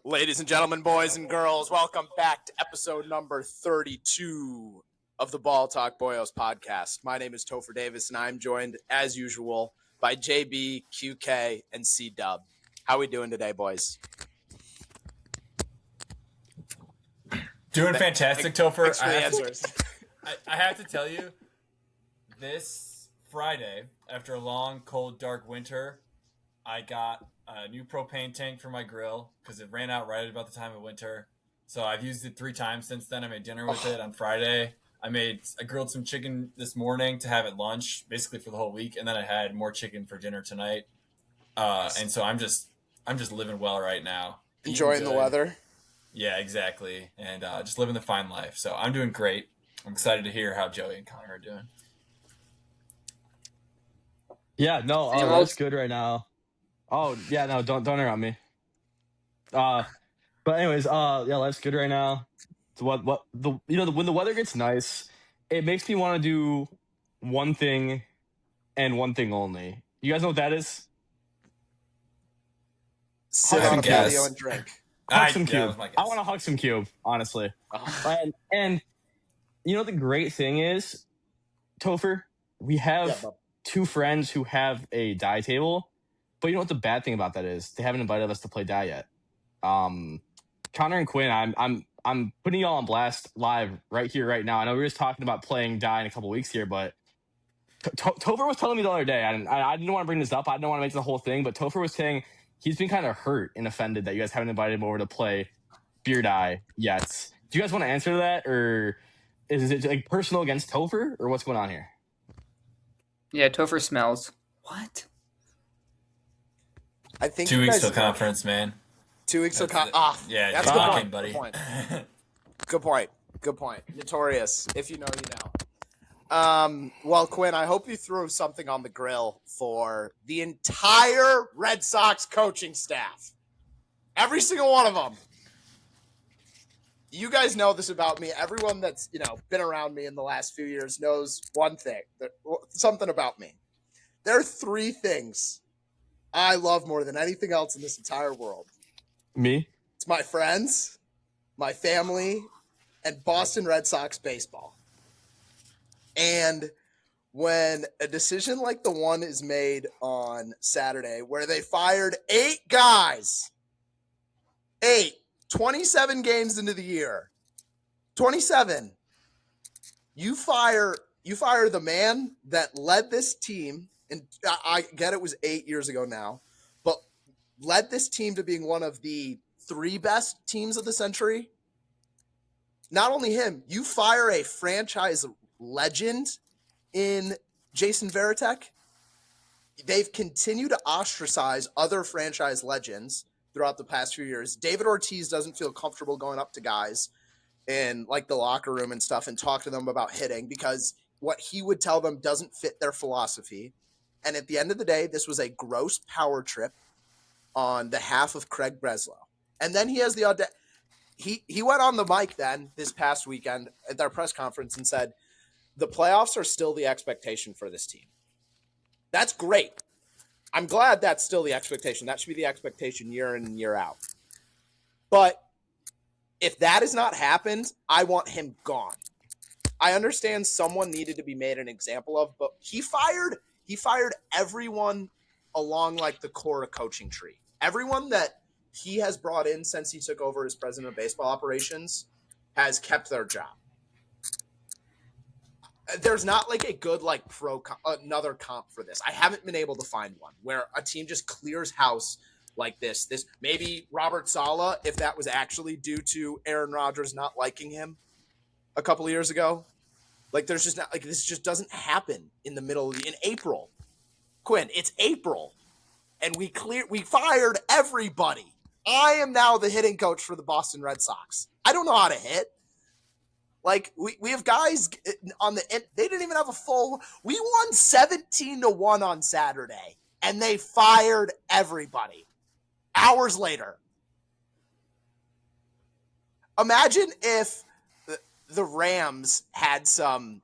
Ladies and gentlemen, boys and girls, welcome back to episode number 32 of the Ball Talk Boyos podcast. My name is Topher Davis, and I'm joined, as usual, by JB, QK, and C-Dub. How we doing today, boys? Doing fantastic, Topher. Thanks for the answers. I have to tell you, this Friday, after a long, cold, dark winter, I got a new propane tank for my grill because it ran out right about the time of winter. So I've used it 3 times since then. I made dinner with it on Friday. I grilled some chicken this morning to have at lunch, basically for the whole week, and then I had more chicken for dinner tonight. And so I'm just living well right now. Enjoying the weather. Yeah, exactly. And just living the fine life. So I'm doing great. I'm excited to hear how Joey and Connor are doing. Yeah, no, that's good right now. Oh, yeah, no, don't interrupt me. But anyways, life's good right now. So when the weather gets nice, it makes me want to do one thing and one thing only. You guys know what that is? Sit on a patio and drink. Hug some cube. I want to hug some cube, honestly. And you know the great thing is, Topher, we have 2 friends who have a die table, but you know what the bad thing about that is? They haven't invited us to play die yet. Connor and Quinn, I'm putting y'all on blast live right here, right now. I know we were just talking about playing die in a couple weeks here, but Topher was telling me the other day, I didn't want to bring this up. I didn't want to make the whole thing, but Topher was saying he's been kind of hurt and offended that you guys haven't invited him over to play beer die yet. Do you guys want to answer to that, or is it like personal against Topher, or what's going on here? Yeah, Topher smells. What? I think 2 weeks till conference, man. 2 weeks till yeah, that's talking, buddy. Good point. Notorious. If you know, you know. Well, Quinn, I hope you threw something on the grill for the entire Red Sox coaching staff. Every single one of them. You guys know this about me. Everyone that's, been around me in the last few years knows one thing, something about me. There are 3 things I love more than anything else in this entire world. Me? It's my friends, my family, and Boston Red Sox baseball. And when a decision like the one is made on Saturday where they fired 8 guys, 27 games into the year, 27, you fire the man that led this team, and I get it was 8 years ago now, but led this team to being one of the 3 best teams of the century. Not only him, you fire a franchise legend in Jason Varitek. They've continued to ostracize other franchise legends throughout the past few years. David Ortiz doesn't feel comfortable going up to guys in like the locker room and stuff and talk to them about hitting because what he would tell them doesn't fit their philosophy. And at the end of the day, this was a gross power trip on behalf of Craig Breslow. And then he has the audacity. He went on the mic then this past weekend at their press conference and said, the playoffs are still the expectation for this team. That's great. I'm glad that's still the expectation. That should be the expectation year in and year out. But if that has not happened, I want him gone. I understand someone needed to be made an example of, but he fired everyone along like the core of coaching tree. Everyone that he has brought in since he took over as president of baseball operations has kept their job. There's not like a good another comp for this. I haven't been able to find one where a team just clears house like this. This maybe Robert Saleh, if that was actually due to Aaron Rodgers not liking him a couple of years ago. Like there's just not this just doesn't happen in the middle of in April. Quinn, it's April, and we fired everybody. I am now the hitting coach for the Boston Red Sox. I don't know how to hit. Like we have guys on the end. They didn't even have a full. We won 17-1 on Saturday, and they fired everybody. Hours later, imagine if the Rams had some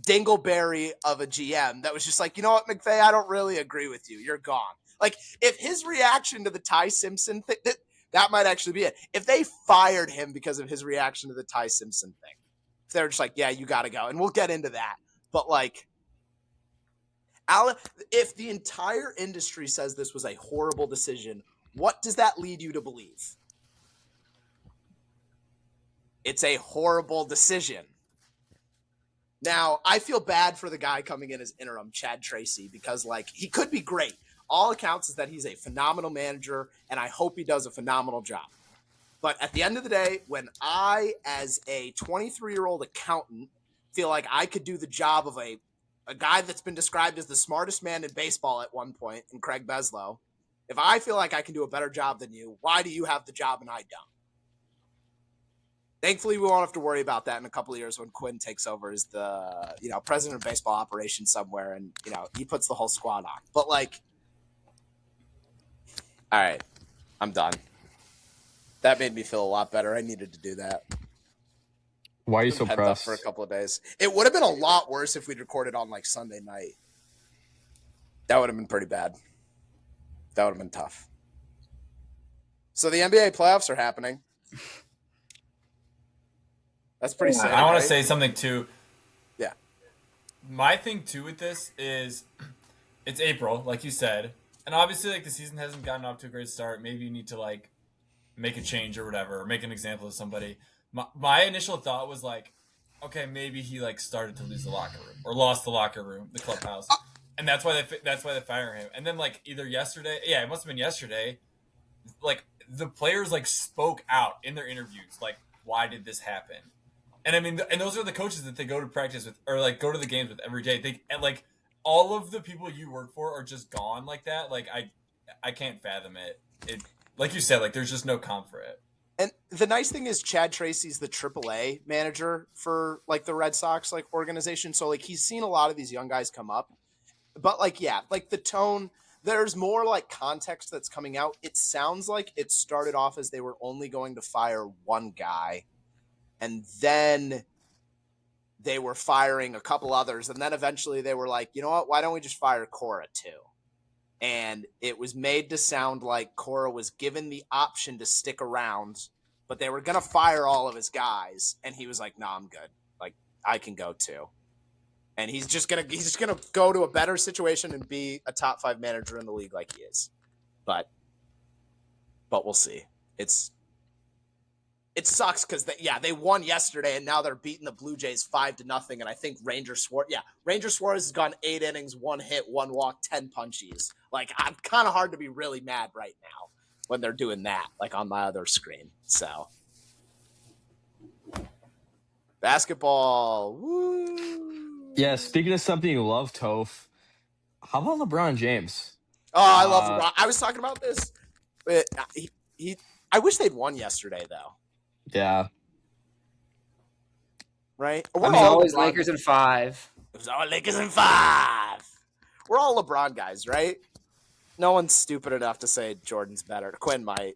dingleberry of a GM that was just like, you know what, McVay, I don't really agree with you. You're gone. Like if his reaction to the Ty Simpson thing, That might actually be it. If they fired him because of his reaction to the Ty Simpson thing, if they're just like, yeah, you got to go. And we'll get into that. But like, if the entire industry says this was a horrible decision, what does that lead you to believe? It's a horrible decision. Now, I feel bad for the guy coming in as interim, Chad Tracy, because like he could be great. All accounts is that he's a phenomenal manager, and I hope he does a phenomenal job. But at the end of the day, when I, as a 23-year-old accountant, feel like I could do the job of a guy that's been described as the smartest man in baseball at one point, in Craig Beslow, if I feel like I can do a better job than you, why do you have the job and I don't? Thankfully, we won't have to worry about that in a couple of years when Quinn takes over as the, president of baseball operations somewhere, and, he puts the whole squad on. But like, all right, I'm done. That made me feel a lot better. I needed to do that. Why are you so pressed? For a couple of days. It would have been a lot worse if we'd recorded on like Sunday night. That would have been pretty bad. That would have been tough. So the NBA playoffs are happening. That's pretty sad. I want to say something too. Yeah. My thing too with this is it's April, like you said. And obviously like the season hasn't gotten off to a great start. Maybe you need to like make a change or whatever, or make an example of somebody. My initial thought was like, okay, maybe he like started to lose the locker room or lost the locker room, the clubhouse, and that's why they fire him. And then like either yesterday, it must have been yesterday, like the players like spoke out in their interviews, like why did this happen? And I mean, and those are the coaches that they go to practice with or like go to the games with every day. And like all of the people you work for are just gone like that. Like I can't fathom it. It like you said, like there's just no comp for it. And the nice thing is Chad Tracy's the AAA manager for like the Red Sox like organization. So like he's seen a lot of these young guys come up. But like, yeah, like the tone, there's more like context that's coming out. It sounds like it started off as they were only going to fire one guy. And then they were firing a couple others. And then eventually they were like, you know what, why don't we just fire Cora too? And it was made to sound like Cora was given the option to stick around, but they were going to fire all of his guys. And he was like, no, I'm good. Like, I can go too. And he's just going to go to a better situation and be a top 5 manager in the league like he is. But we'll see. It sucks because they won yesterday and now they're beating the Blue Jays 5-0. And I think Ranger Suarez has gone 8 innings, 1 hit, 1 walk, 10 punchies. Like, I'm kind of hard to be really mad right now when they're doing that, like on my other screen. So, basketball. Woo. Yeah, speaking of something you love, Toph, how about LeBron James? Oh, I love LeBron. I was talking about this. But I wish they'd won yesterday, though. Yeah. Right? I mean, always Lakers in 5. It was all Lakers in 5. We're all LeBron guys, right? No one's stupid enough to say Jordan's better. Quinn might.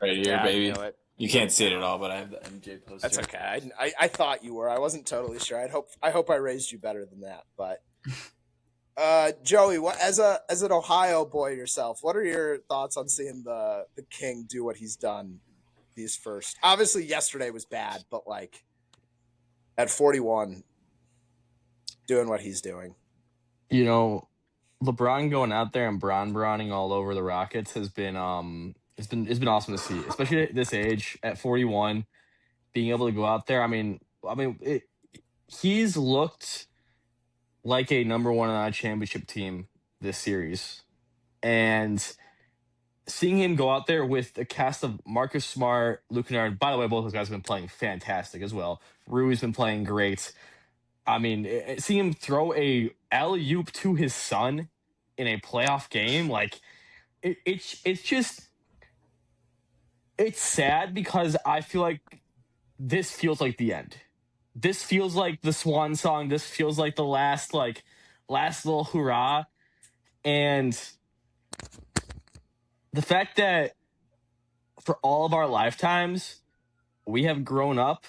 Right here, baby. You can't see it at all, but I have the MJ poster. That's okay. I thought you were. I wasn't totally sure. I hope I raised you better than that. But Joey, what as an Ohio boy yourself, what are your thoughts on seeing the King do what he's done? These first, obviously yesterday was bad, but like at 41, doing what he's doing. You know, LeBron going out there and Bronning all over the Rockets has been it's been awesome to see, especially at this age at 41, being able to go out there. I mean, he's looked like a number 1 on a championship team this series, and seeing him go out there with a cast of Marcus Smart, Luke Kennard. By the way, both those guys have been playing fantastic as well. Rui's been playing great. I mean, seeing him throw a alley-oop to his son in a playoff game, like it's sad because I feel like this feels like the end. This feels like the swan song. This feels like the last little hurrah, and the fact that for all of our lifetimes, we have grown up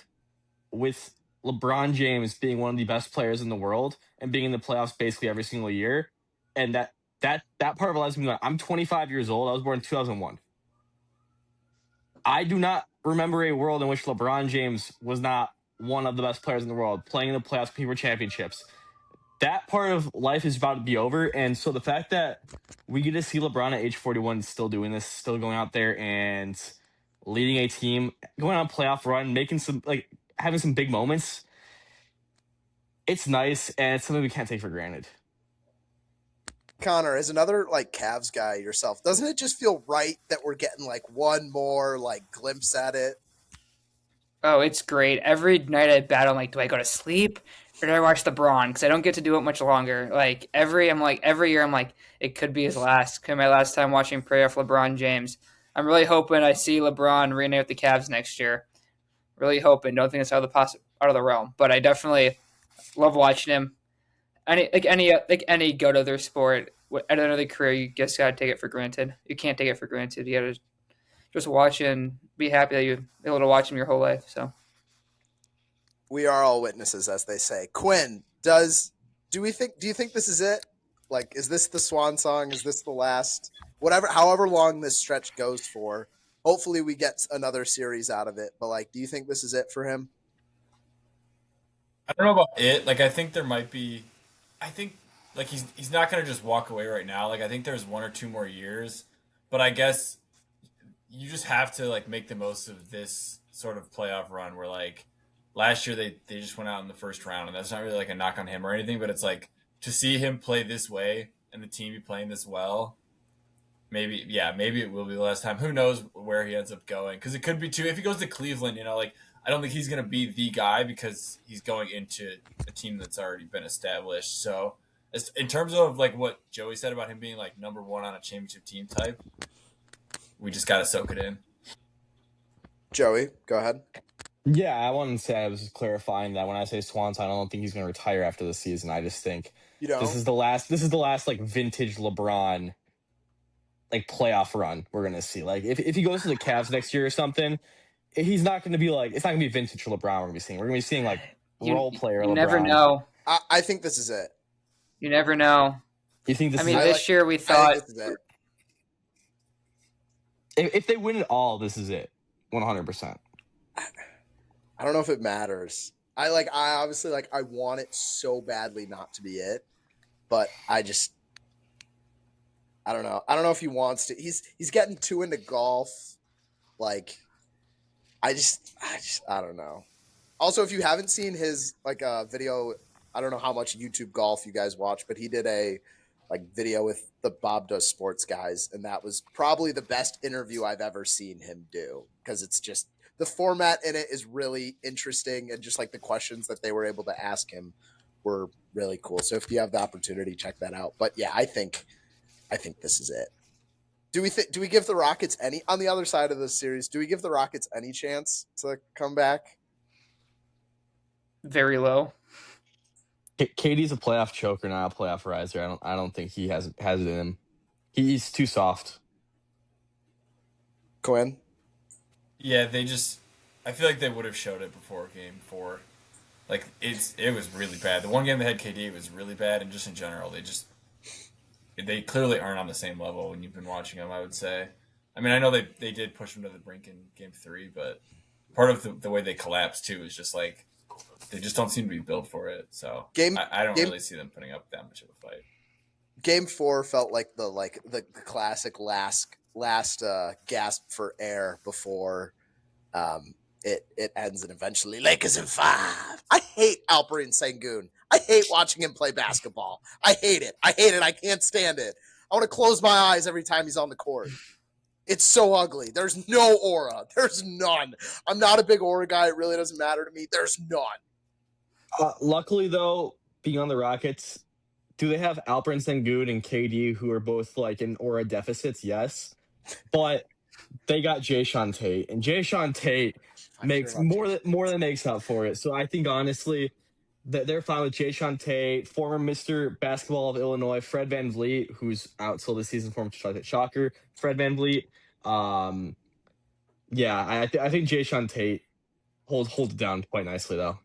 with LeBron James being one of the best players in the world and being in the playoffs basically every single year. And that part of our lives, I'm 25 years old. I was born in 2001. I do not remember a world in which LeBron James was not one of the best players in the world, playing in the playoffs, competing for championships. That part of life is about to be over. And so the fact that we get to see LeBron at age 41 still doing this, still going out there and leading a team, going on a playoff run, making some, like, having some big moments, it's nice, and it's something we can't take for granted. Connor, as another like Cavs guy yourself, doesn't it just feel right that we're getting like one more like glimpse at it? Oh, it's great. Every night I battle, I'm like, do I go to sleep or do I watch LeBron? Because I don't get to do it much longer. Like every year, I'm like, it could be his last. Could be my last time watching playoff LeBron James. I'm really hoping I see LeBron reunite with the Cavs next year. Really hoping. Don't think it's out of the realm, but I definitely love watching him. Any go to their sport at another career, you just gotta take it for granted. You can't take it for granted. You gotta just watch and be happy that you're able to watch him your whole life. So we are all witnesses, as they say. Quinn, do you think this is it? Like, is this the swan song? Is this the last? However long this stretch goes for, hopefully we get another series out of it. But like, do you think this is it for him? I don't know about it. Like, I think there might be. I think like he's not gonna just walk away right now. Like, I think there's 1 or 2 more years, but I guess you just have to like make the most of this sort of playoff run where like last year they just went out in the first round, and that's not really like a knock on him or anything, but it's like to see him play this way and the team be playing this well. Maybe it will be the last time. Who knows where he ends up going? Because it could be too. If he goes to Cleveland, like I don't think he's going to be the guy because he's going into a team that's already been established. So, in terms of like what Joey said about him being like number 1 on a championship team type, we just got to soak it in. Joey, go ahead. Yeah, I wanted to say I was just clarifying that when I say Swanson, I don't think he's going to retire after the season. I just think this is the last like vintage LeBron like playoff run we're going to see. Like if he goes to the Cavs next year or something, he's not going to be like, it's not going to be vintage LeBron we're going to be seeing. We're going to be seeing like role player LeBron. You never know. I think this is it. You never know. You think this is it? This year we thought this is it. If they win it all, this is it. 100%. I don't know if it matters. I obviously I want it so badly not to be it, but I don't know. I don't know if he wants to. He's getting too into golf. Like, I don't know. Also, if you haven't seen his video, I don't know how much YouTube golf you guys watch, but he did a video with the Bob Does Sports guys, and that was probably the best interview I've ever seen him do, because it's just the format in it is really interesting, and just like the questions that they were able to ask him were really cool. So if you have the opportunity, check that out. But yeah, I think this is it. Do we give the Rockets any on the other side of this series? Do we give the Rockets any chance to come back? Very low. KD's a playoff choker, not a playoff riser. I don't think he has it in him. He's too soft. Quinn? Yeah, I feel like they would have showed it before Game 4. Like it was really bad. The one game they had KD was really bad, and just in general, they clearly aren't on the same level when you've been watching them, I would say. I mean, I know they did push them to the brink in Game 3, but part of the way they collapsed too is just like they just don't seem to be built for it. So I don't really see them putting up that much of a fight. Game 4 felt like the classic last gasp for air before it ends, and eventually Lakers in 5. I hate Alperen Sengun. I hate watching him play basketball. I hate it. I can't stand it. I want to close my eyes every time he's on the court. It's so ugly. There's no aura. There's none. I'm not a big aura guy. It really doesn't matter to me. There's none. Luckily, though, being on the Rockets, do they have Alperen Sengun and KD, who are both like in aura deficits? Yes. But they got Jayshawn Tate, and Jayshawn Tate makes more than makes up for it. So I think, honestly, that they're fine with Jayshawn Tate, former Mr. Basketball of Illinois, Fred VanVleet, who's out till this season, former Shocker, Fred VanVleet. Yeah, I think Jayshawn Tate holds it down quite nicely, though.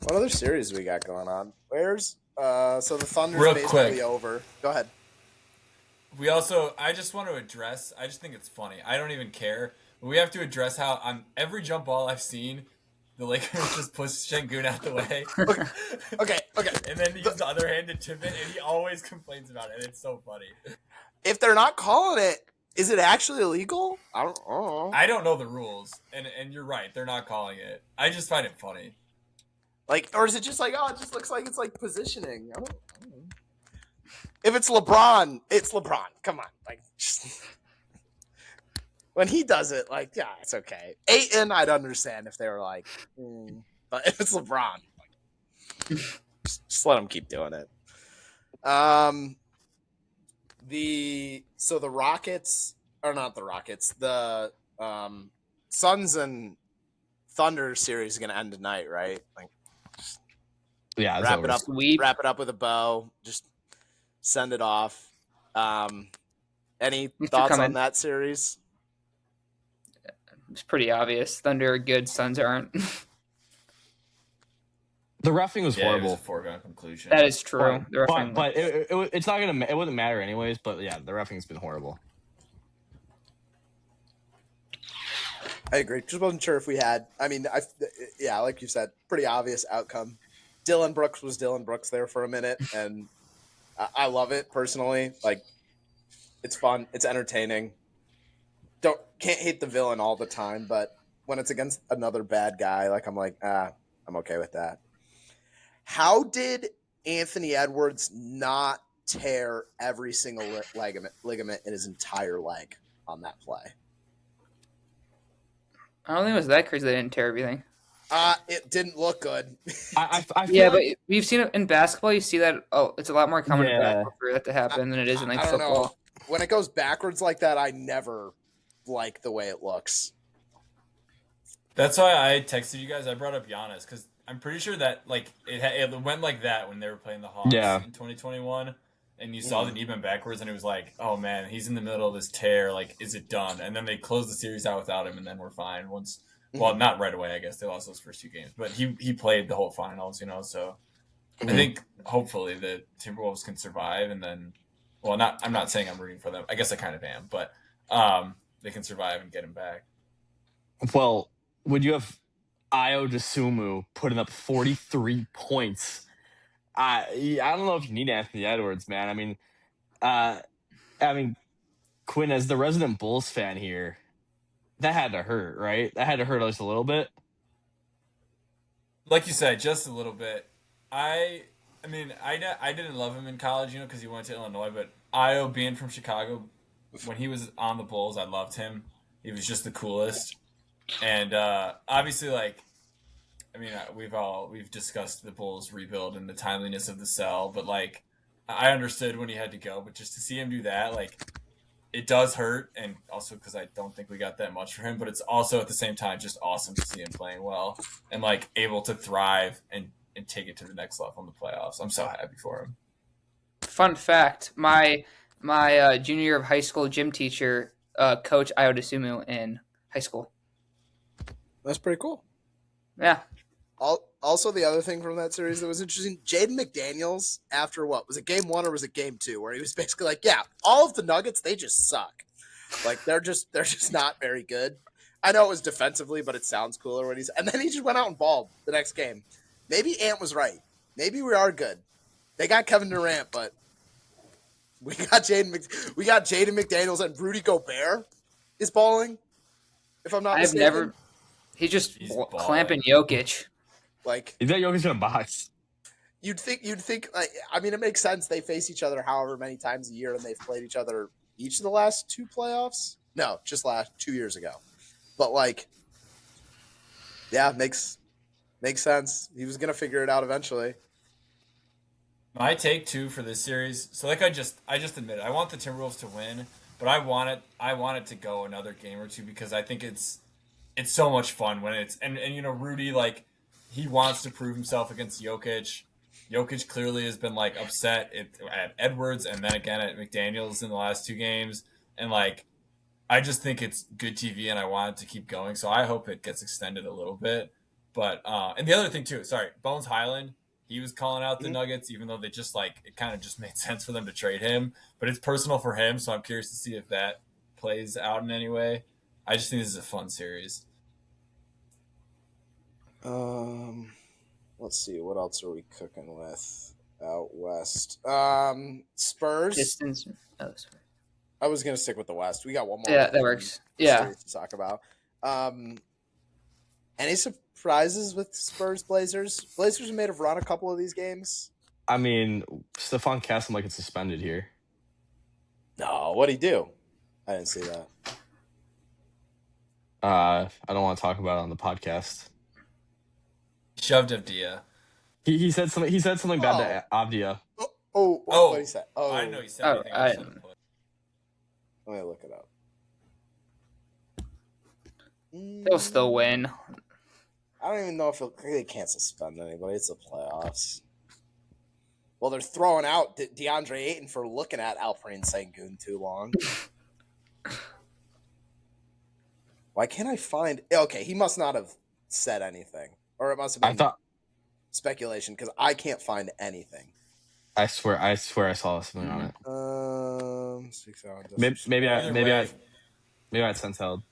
What other series we got going on? So the Thunder's basically over. Go ahead. I just want to address, I just think it's funny. I don't even care. But we have to address how on every jump ball I've seen, the Lakers just push Şengün out the way. Okay. And then he uses the other hand to tip it, and he always complains about it. It's so funny. If they're not calling it, is it actually illegal? I don't know. I don't know the rules, and you're right. They're not calling it. I just find it funny. Like, or is it just like, oh, it just looks like it's like positioning? I don't know. If it's LeBron, it's LeBron. Come on, like, just, when he does it, like, yeah, it's okay. Ayton, I'd understand if they were like, but if it's LeBron, like, just let him keep doing it. The Rockets are not the Rockets. The Suns and Thunder series is going to end tonight, right? Like, yeah, wrap it up. Wrap it up with a bow. Just send it off. Any thoughts on that series? It's pretty obvious. Thunder are good. Suns aren't. The reffing was horrible. It was a foregone conclusion. That is true. But it's not gonna. It wouldn't matter anyways. But yeah, the reffing's been horrible. I agree. Just wasn't sure if we had. I mean, yeah, like you said, pretty obvious outcome. Dylan Brooks was Dylan Brooks there for a minute, and I love it personally. Like, it's fun. It's entertaining. Can't hate the villain all the time, but when it's against another bad guy, like, I'm like, I'm okay with that. How did Anthony Edwards not tear every single ligament in his entire leg on that play? I don't think it was that crazy they didn't tear everything. It didn't look good. I yeah, but we've seen it in basketball. You see that? Oh, it's a lot more common in basketball for that to happen than it is in like football. Know. When it goes backwards like that, I never like the way it looks. That's why I texted you guys. I brought up Giannis because I'm pretty sure that like it went like that when they were playing the Hawks in 2021, and you saw the knee bend backwards, and it was like, oh man, he's in the middle of this tear. Like, is it done? And then they closed the series out without him, and then we're fine. Well, not right away, I guess. They lost those first 2 games, but he played the whole finals, So I think hopefully the Timberwolves can survive, and then, well, I'm not saying I'm rooting for them. I guess I kind of am, but they can survive and get him back. Well, would you have Ayo Dosunmu putting up 43 points? I don't know if you need Anthony Edwards, man. I mean, Quinn, as the resident Bulls fan here, that had to hurt, right? That had to hurt us a little bit. Like you said, just a little bit. I didn't love him in college, because he went to Illinois, but Ayo being from Chicago, when he was on the Bulls, I loved him. He was just the coolest. And obviously, we've discussed the Bulls rebuild and the timeliness of the sell, but I understood when he had to go, but just to see him do that, it does hurt, and also because I don't think we got that much for him, but it's also at the same time just awesome to see him playing well and able to thrive and take it to the next level in the playoffs. I'm so happy for him. Fun fact: my junior year of high school gym teacher coached Ayo Dosunmu in high school. That's pretty cool. Yeah. Also, the other thing from that series that was interesting, Jaden McDaniels, after what? Was it game 1 or was it game 2? Where he was basically like, yeah, all of the Nuggets, they just suck. They're just not very good. I know it was defensively, but it sounds cooler when and then he just went out and balled the next game. Maybe Ant was right. Maybe we are good. They got Kevin Durant, but we got Jaden McDaniels, and Rudy Gobert is balling, if I'm not mistaken. He's just clamping Jokic. He's got Jokic in a box. You'd think. It makes sense. They face each other however many times a year, and they've played each other each of the last 2 playoffs. No, just 2 years ago. But yeah, makes sense. He was gonna figure it out eventually. My take too for this series. So I just admitted I want the Timberwolves to win, but I want it to go another game or 2 because I think it's so much fun when it's and Rudy he wants to prove himself against Jokic. Jokic clearly has been upset at Edwards and then again at McDaniels in the last 2 games, and I just think it's good TV and I want it to keep going. So I hope it gets extended a little bit. But and the other thing too, sorry, Bones Highland, he was calling out the Nuggets, even though they just it kind of just made sense for them to trade him. But it's personal for him, so I'm curious to see if that plays out in any way. I just think this is a fun series. Let's see, what else are we cooking with out west? Spurs. Pistons. Oh, sorry. I was gonna stick with the West. We got one more. Yeah, that works. Yeah. Series to talk about. Any surprises with Spurs Blazers? Blazers may have run a couple of these games. I mean, Stephon Castle might get suspended here. No, what'd he do? I didn't see that. I don't want to talk about it on the podcast. Shoved Avdia. He said something. He said something bad to Avdia. What did he say? I didn't know he said anything. Let me look it up. They'll still win. I don't even know if they can't suspend anybody. It's the playoffs. Well, they're throwing out DeAndre Ayton for looking at Alperen Sengun too long. Why can't I find? Okay, he must not have said anything, or it must have been speculation because I can't find anything. I swear I saw something on it. 6 hours. Maybe I had sense held.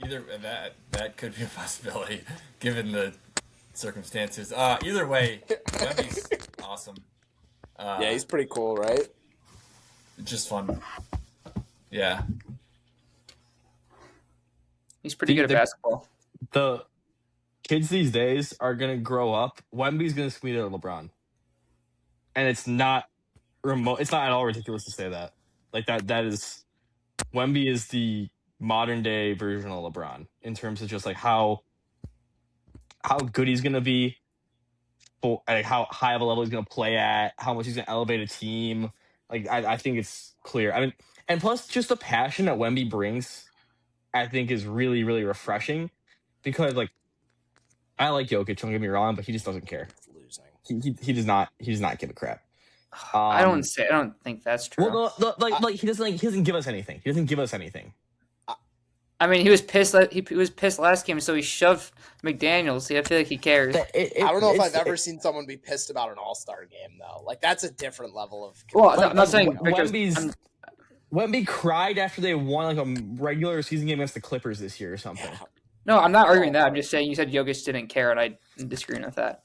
Either that could be a possibility given the circumstances. Either way, Wemby's awesome. Yeah, he's pretty cool, right? Just fun. Yeah. He's pretty good at basketball. The kids these days are gonna grow up. Wemby's gonna squeeze out LeBron. And it's not remote. It's not at all ridiculous to say that. Like that is Wemby is the modern day version of LeBron in terms of just like how good he's gonna be, like how high of a level he's gonna play at, how much he's gonna elevate a team. Like I think it's clear. I mean, and plus just the passion that Wemby brings, I think is really, really refreshing because like I like Jokic, don't get me wrong, but he just doesn't care. He does not give a crap. I don't think that's true. Well, he doesn't give us anything. He doesn't give us anything. I mean, he was pissed. He was pissed last game, so he shoved McDaniels. So I feel like he cares. I don't know if I've ever seen someone be pissed about an All-Star game, though. Like that's a different level of. Well, I'm not saying Wemby cried after they won like a regular season game against the Clippers this year or something. Yeah. No, I'm not arguing that. I'm just saying you said Jokic didn't care, and I disagree with that.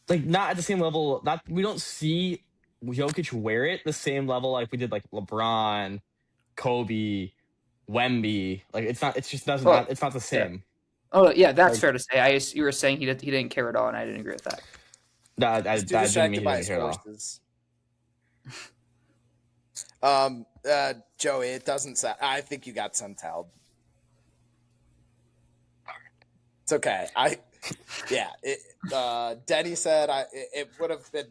Like not at the same level. We don't see Jokic wear it the same level like we did like LeBron, Kobe, Wemby. Like it's not the same. Yeah. Oh yeah, that's fair to say. You were saying he didn't care at all, and I didn't agree with that. I didn't mean he didn't care at all. Joey, it doesn't sound. I think you got Suntel. It's okay. Denny said it would have been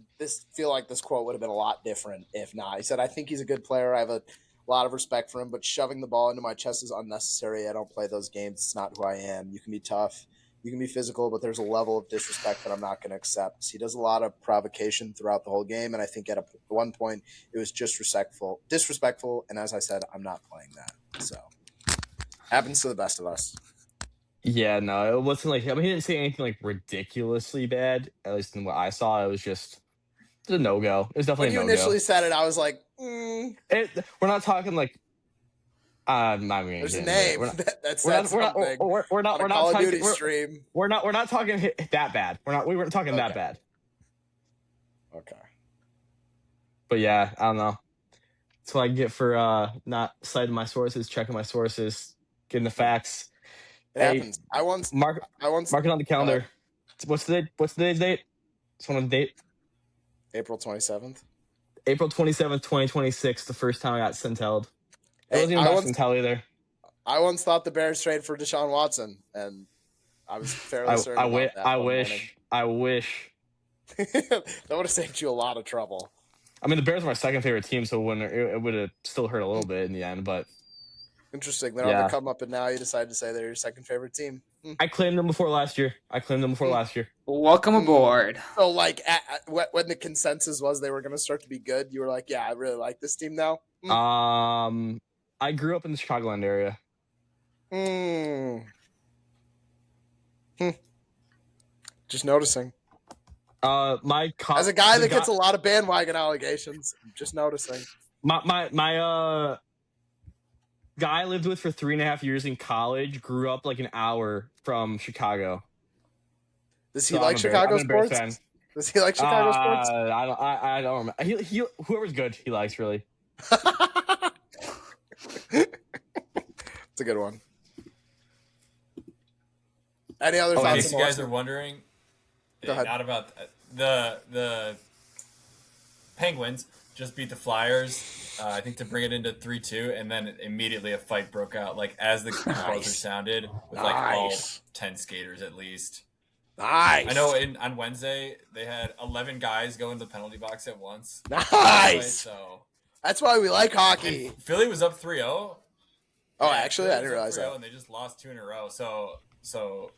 feel like this quote would have been a lot different if not. He said, I think he's a good player. I have a lot of respect for him, but shoving the ball into my chest is unnecessary. I don't play those games. It's not who I am. You can be tough. You can be physical, but there's a level of disrespect that I'm not going to accept. He does a lot of provocation throughout the whole game, and I think at one point it was just disrespectful, and as I said, I'm not playing that. So, happens to the best of us. Yeah, no, it wasn't like, I mean, he didn't say anything like ridiculously bad, at least in what I saw. It was just a no-go. It was definitely a no-go. When you initially said it, I was like, We're not talking like, there's a name that said something. We're not Call talking, of Duty stream. We're not talking that bad. We weren't talking that bad. Okay. But yeah, I don't know. That's what I get for not citing my sources, checking my sources, getting the facts. It happens. I once mark it on the calendar. What's today's date? Someone's date? April 27th. April 27th, 2026. The first time I got Centelled. It wasn't even about Centel either. I once thought the Bears traded for Deshaun Watson, and I was fairly certain about that. I wish. That would have saved you a lot of trouble. I mean, the Bears are my second favorite team, so it would have still hurt a little bit in the end, but. Interesting. They're on the come up, and now you decided to say they're your second favorite team. I claimed them before last year. Welcome aboard. So, like, when the consensus was they were going to start to be good, you were like, "Yeah, I really like this team now." I grew up in the Chicagoland area. Just noticing. As a guy that gets a lot of bandwagon allegations, I'm just noticing. My guy I lived with for 3.5 years in college grew up like an hour from Chicago. Does he like Chicago sports? Does he like Chicago sports? I don't remember. He whoever's good, he likes really. It's a good one. Any other thoughts? In case you guys are wondering, not about the Penguins just beat the Flyers, I think, to bring it into 3-2, and then immediately a fight broke out. Like as the buzzer sounded, with like all 10 skaters at least. Nice. I know on Wednesday they had 11 guys go into the penalty box at once. Nice. So that's why we like hockey. And Philly was up 3-0. Oh, actually, I didn't realize that. And they just lost 2 in a row. So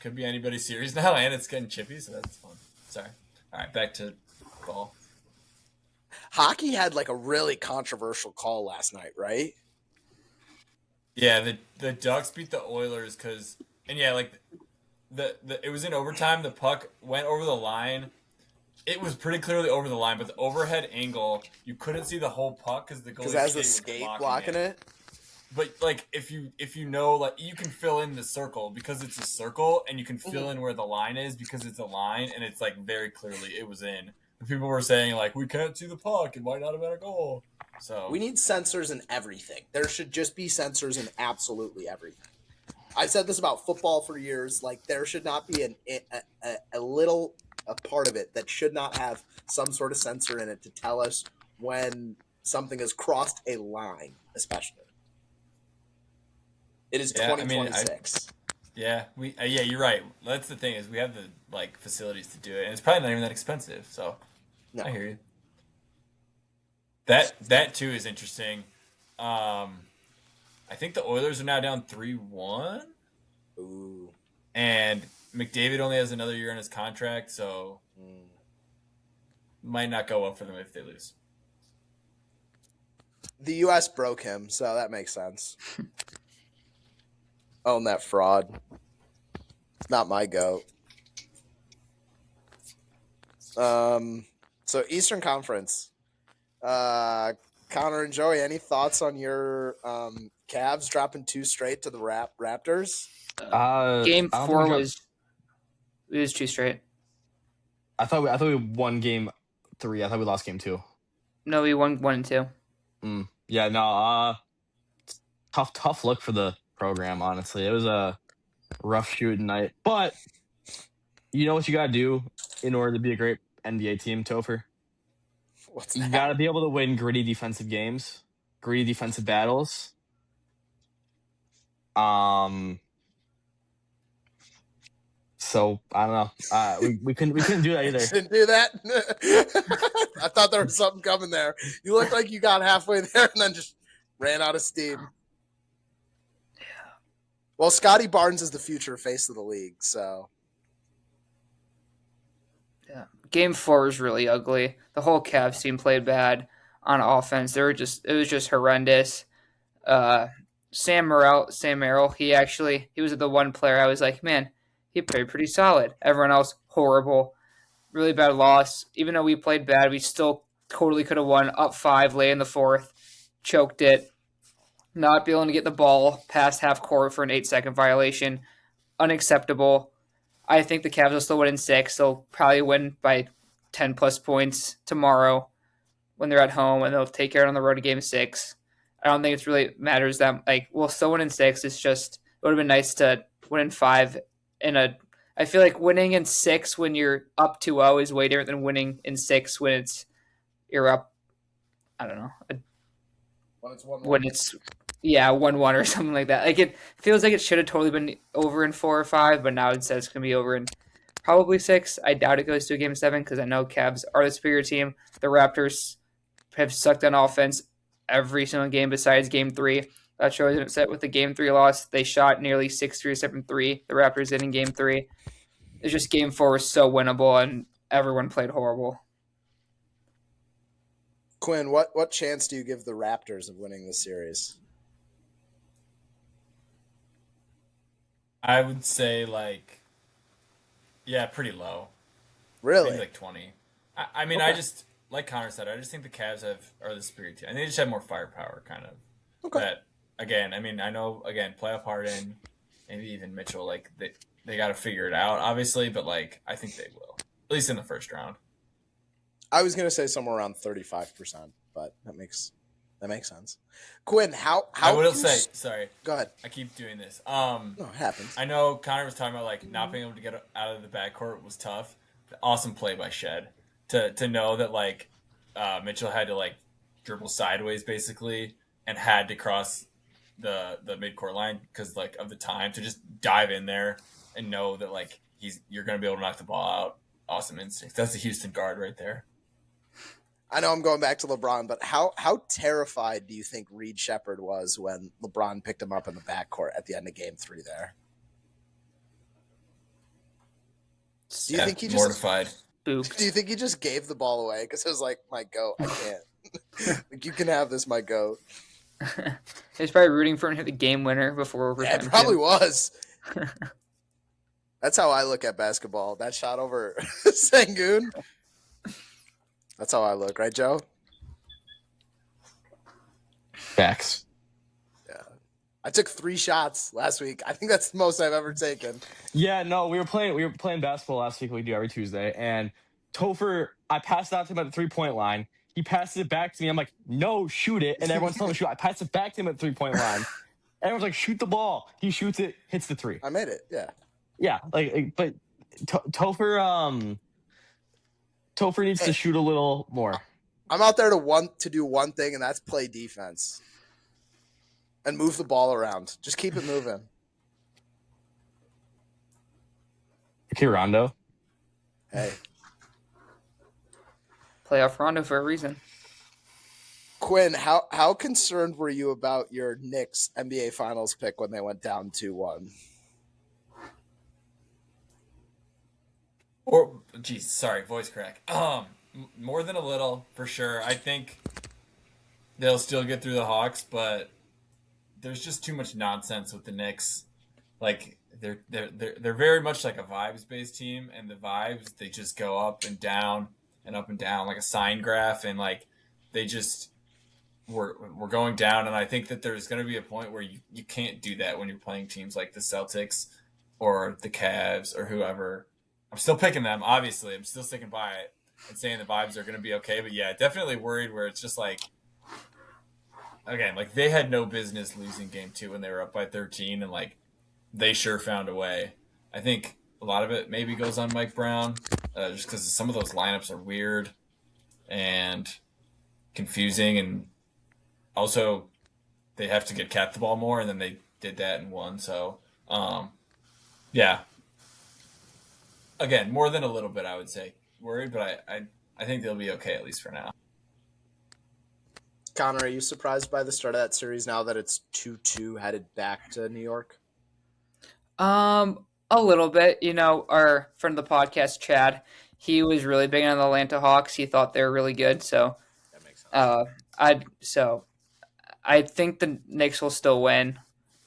could be anybody's series now, and it's getting chippy, so that's fun. Sorry. All right, back to ball. Hockey had like a really controversial call last night, right? Yeah, the Ducks beat the Oilers like it was in overtime. The puck went over the line. It was pretty clearly over the line, but the overhead angle, you couldn't see the whole puck because the goalie skate was blocking it. But like if you know, like you can fill in the circle because it's a circle, and you can fill in where the line is because it's a line, and it's like very clearly it was in. And people were saying like we can't see the puck, it might not have been a goal. So we need sensors in everything. There should just be sensors in absolutely everything. I've said this about football for years. Like there should not be a part of it that should not have some sort of sensor in it to tell us when something has crossed a line, especially. It is 2026. Yeah, you're right. That's the thing is we have the like facilities to do it, and it's probably not even that expensive. So no. I hear you. That too is interesting. I think the Oilers are now down 3-1. Ooh. And McDavid only has another year on his contract, so might not go well for them if they lose. The U.S. broke him, so that makes sense. Own that fraud. It's not my goat. So Eastern Conference. Connor and Joey, any thoughts on your Cavs dropping 2 straight to the Raptors? Game 4 was 2 straight. I thought we won game 3. I thought we lost game 2. No, we won 1 and 2. Yeah, no. Tough look for the program. Honestly, it was a rough shooting night. But you know what you gotta do in order to be a great NBA team, Topher? What's that? You gotta be able to win gritty defensive games, gritty defensive battles. So I don't know. We couldn't do that either. Didn't do that. I thought there was something coming there. You looked like you got halfway there and then just ran out of steam. Yeah. Well, Scotty Barnes is the future face of the league, so. Yeah. Game 4 was really ugly. The whole Cavs team played bad on offense. It was just horrendous. Sam Merrill, he was the one player I was like, man, he played pretty solid. Everyone else, horrible. Really bad loss. Even though we played bad, we still totally could have won up 5 late in the 4th. Choked it. Not being able to get the ball past half court for an 8-second violation. Unacceptable. I think the Cavs will still win in 6. They'll probably win by 10-plus points tomorrow when they're at home, and they'll take care of it on the road to Game 6. I don't think it really matters that we'll still win in 6. It's just it would have been nice to win in 5. I feel like winning in 6 when you're up 2-0 is way different than winning in 6 when you're up. I don't know. When it's 1-1. When it's 1-1 or something like that. Like it feels like it should have totally been over in 4 or 5, but now it says it's gonna be over in probably 6. I doubt it goes to a Game 7 because I know Cavs are the superior team. The Raptors have sucked on offense every single game besides Game 3. That shows it upset with the Game 3 loss. They shot nearly 6-3 or 7-3. The Raptors did in Game 3. It's just Game 4 was so winnable, and everyone played horrible. Quinn, what chance do you give the Raptors of winning this series? I would say pretty low. Really? Maybe like 20. I mean, Okay. I just, like Connor said, I just think the Cavs are the superior team. And they just have more firepower, kind of. Okay. That, again, I mean, I know, again, playoff Harden, maybe even Mitchell, like, they got to figure it out, obviously, but, like, I think they will. At least in the first round. I was gonna say somewhere around 35%, but that makes sense. Quinn, how I will say, sorry. Go ahead. I keep doing this. No, it happens. I know Connor was talking about like not being able to get out of the backcourt was tough. Awesome play by Shed to know that like Mitchell had to like dribble sideways basically and had to cross the midcourt line because like of the time to just dive in there and know that like you're gonna be able to knock the ball out. Awesome instinct. That's the Houston guard right there. I know I'm going back to LeBron, but how terrified do you think Reed Shepherd was when LeBron picked him up in the backcourt at the end of Game 3 there? Do you think he just mortified? Spooked. Do you think he just gave the ball away because it was like, my goat, I can't. Like, you can have this, my goat. He's probably rooting for him to hit the game winner before overtime. Yeah, it probably was. That's how I look at basketball. That shot over Sengun. That's how I look, right, Joe? Facts. Yeah. I took 3 shots last week. I think that's the most I've ever taken. Yeah, no, we were playing basketball last week. We do every Tuesday, and Topher, I passed it out to him at the 3-point line. He passes it back to me. I'm like, no, shoot it, and everyone's telling me shoot. I pass it back to him at the 3-point line. Everyone's like, shoot the ball. He shoots it, hits the 3. I made it. Yeah. Yeah, but Topher needs to shoot a little more. I'm out there to do one thing, and that's play defense and move the ball around. Just keep it moving. Okay, Rondo. Hey. Playoff Rondo for a reason. Quinn, how concerned were you about your Knicks NBA Finals pick when they went down 2-1? Or, geez, sorry, voice crack. More than a little, for sure. I think they'll still get through the Hawks, but there's just too much nonsense with the Knicks. Like they're very much like a vibes-based team, and the vibes they just go up and down like a sine graph, and like they just we're going down. And I think that there's going to be a point where you can't do that when you're playing teams like the Celtics or the Cavs or whoever. I'm still picking them, obviously. I'm still sticking by it and saying the vibes are going to be okay. But yeah, definitely worried where it's just like, again, like they had no business losing game 2 when they were up by 13, and like they sure found a way. I think a lot of it maybe goes on Mike Brown, just because some of those lineups are weird and confusing, and also they have to get Cat the ball more, and then they did that and won. So, yeah. Again, more than a little bit, I would say. Worried, but I think they'll be okay, at least for now. Connor, are you surprised by the start of that series now that it's 2-2 headed back to New York? A little bit. You know, our friend of the podcast, Chad, he was really big on the Atlanta Hawks. He thought they were really good. So That makes sense. I think the Knicks will still win,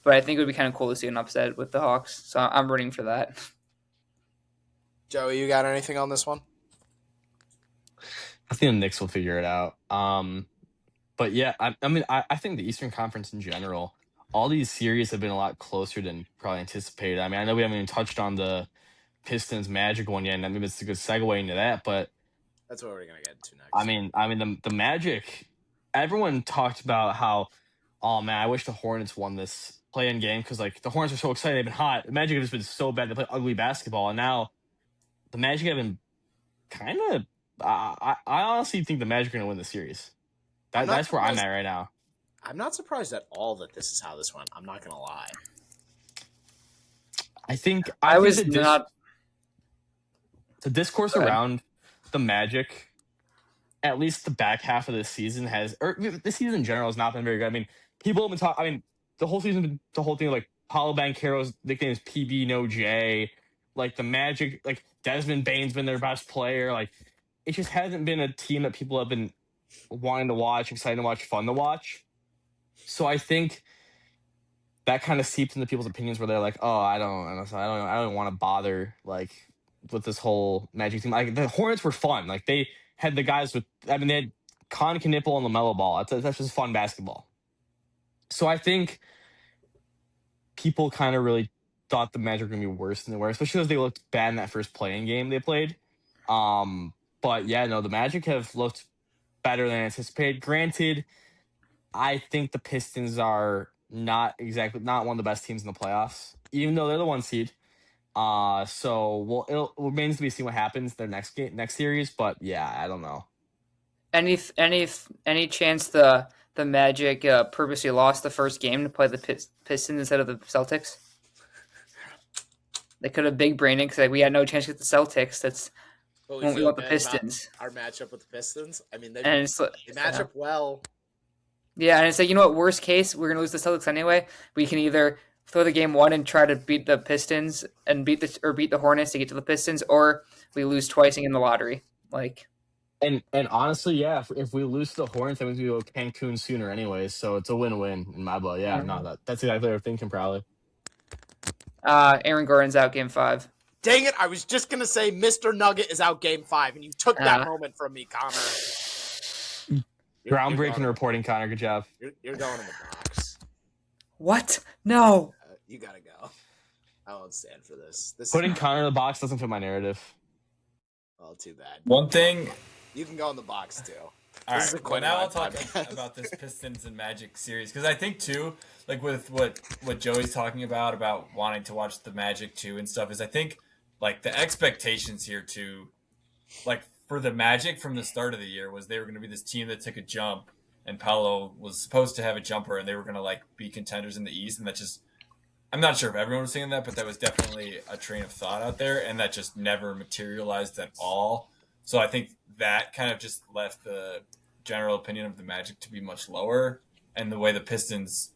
but I think it would be kind of cool to see an upset with the Hawks. So I'm rooting for that. Joey, you got anything on this one? I think the Knicks will figure it out. But yeah, I think the Eastern Conference in general, all these series have been a lot closer than probably anticipated. I mean, I know we haven't even touched on the Pistons Magic one yet, and maybe it's a good segue into that. But that's what we're gonna get to next. I mean, the Magic. Everyone talked about how, oh man, I wish the Hornets won this play-in game because like the Hornets are so excited, they've been hot. The Magic have just been so bad, they play ugly basketball, and now the Magic have been kind of. I honestly think the Magic are gonna win the series. That's where I'm at right now. I'm not surprised at all that this is how this went. I'm not gonna lie. I think not. The discourse around the Magic, at least the back half of this season or this season in general has not been very good. I mean, people have been talking. I mean, the whole season, the whole thing, like Paolo Banchero's nickname is PB No J. Like the Magic, like Desmond Bane's been their best player. Like it just hasn't been a team that people have been wanting to watch, excited to watch, fun to watch. So I think that kind of seeps into people's opinions where they're like, "Oh, I don't want to bother like with this whole Magic team. Like the Hornets were fun. Like they had the guys with. I mean, they had Con Knipple and LaMelo Ball. That's just fun basketball. So I think people kind of really thought the Magic were going to be worse than they were, especially because they looked bad in that first playing game they played. But yeah, no, the Magic have looked better than anticipated. Granted, I think the Pistons are not one of the best teams in the playoffs, even though they're the 1 seed. So it remains to be seen what happens their next series. But yeah, I don't know. Any chance the Magic purposely lost the first game to play the Pistons instead of the Celtics? They could have big brained it because we had no chance to get the Celtics. That's when we want the Pistons. Our matchup with the Pistons. I mean, they match up well. Yeah, and it's like, you know what? Worst case, we're gonna lose the Celtics anyway. We can either throw the game 1 and try to beat the Pistons and beat the Hornets to get to the Pistons, or we lose twice and get in the lottery. Like, and honestly, yeah, if we lose to the Hornets, that means we go Cancun sooner anyways. So it's a win-win in my book. Yeah, no, that's exactly what I'm thinking probably. Aaron Gordon's out game 5. Dang it! I was just gonna say Mr. Nugget is out game 5, and you took that moment from me, Connor. Groundbreaking reporting, Connor. Good job. You're going in the box. What? No. You gotta go. I won't stand for this. Putting Connor in the box doesn't fit my narrative. Oh, too bad. One thing. You can go in the box too. All right. Well, now I'll talk about this Pistons and Magic series because I think too, like with what Joey's talking about wanting to watch the Magic too and stuff, is I think like the expectations here too, like for the Magic from the start of the year was they were going to be this team that took a jump, and Paolo was supposed to have a jumper, and they were going to like be contenders in the East, and that just, I'm not sure if everyone was saying that, but that was definitely a train of thought out there, and that just never materialized at all. So I think that kind of just left the general opinion of the Magic to be much lower, and the way the Pistons